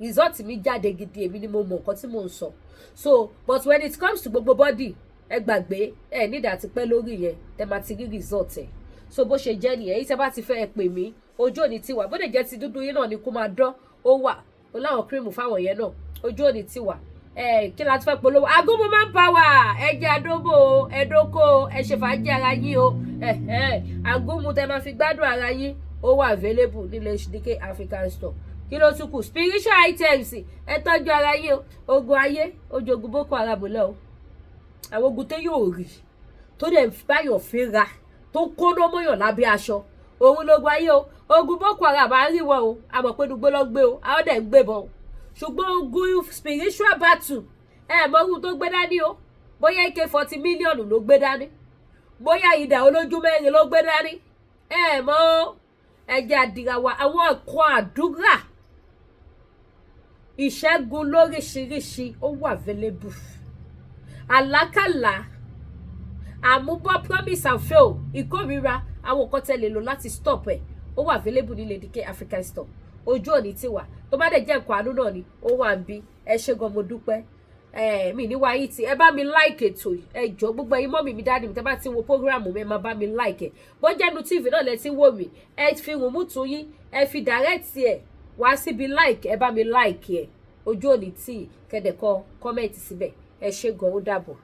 Result mi jáde gidi, èmi ni mo mọ nǹkan tí mò ń sọ. So but when it comes to gbogbo body ẹ gbàgbé ẹ need àti pẹ́ lórí yẹn tẹ́ máa ti rí result ẹ̀. So bó ṣe jẹ́ nìyẹn. Èyí tẹ́ bá ti fẹ́ ẹ pè mí, ojú òní ti wà, bó lè jẹ́ ti dúdú yín náà ni kó máa dán, ó wà. Ó láwọn cream fáwọn yẹn náà, ojú òní ti wà. Kí la ti fẹ́ polówó? Agumu manpower, ẹjẹ adóbò ẹdókò ẹ ṣe fàájì ara yín o. Agumu tẹ́ máa fi gbádùn ara yín ó wà available ní Lady K African store. Kí ló tún kù? Spiritual items ẹ tọ́jú ara yín o. Ogun ayé ojogun Boko Haram lọ o. Àwọn ogun tó yóò rí tó dẹ̀ báyọ̀ fínra tó kóná mọ́yàn lábẹ́ aṣọ, òun lógun ayé o. Ogun Boko Haram à ń rí wọn o, a mọ̀ pé dùgbò lọ gbé o, àwọn dẹ̀ ń gbé bọ̀ o. Ṣùgbọ́n ogun spiritual battle mọ ohun tó gbé dání o. Bóyá ike 40 million ló gbé dání, bóyá idà olójú mẹ́rin ló gbé dání, mọ ẹ̀jẹ̀ àdìràwà àwọn ẹ̀kọ́ àdúrà ìṣẹ́gun lóríṣiríṣi ó wà available. Àlákàlà àmúbọ̀ promise and fail ìkórira àwọn nǹkan tẹ́ lè lò láti stop ẹ̀ ó wà available ní Lady K African store. Ojú òní ti wà, tó bá dẹ̀ jẹ́ nǹkan àánú náà ni ó wà ń bí. Ẹ ṣé gan, mo dúpẹ́. Mi ní wáyé tí ẹ bá mi like ètò yìí, ẹ jọ̀ọ́ gbogbo ẹ̀yin mọ́mì mi dáàdì mi tẹ́ bá ti wo program mi ẹ máa bá mi like ẹ̀. Bó jẹ́nu TV náà lẹ ti wò mí, ẹ fi rùmútù yín ẹ fi direct ẹ̀ wá síbi like, ẹ bá mi like ẹ̀. Ojú òní tí kẹ́dẹ̀ kọ comment síbẹ̀. Ẹ ṣé gan, ó dàbọ̀.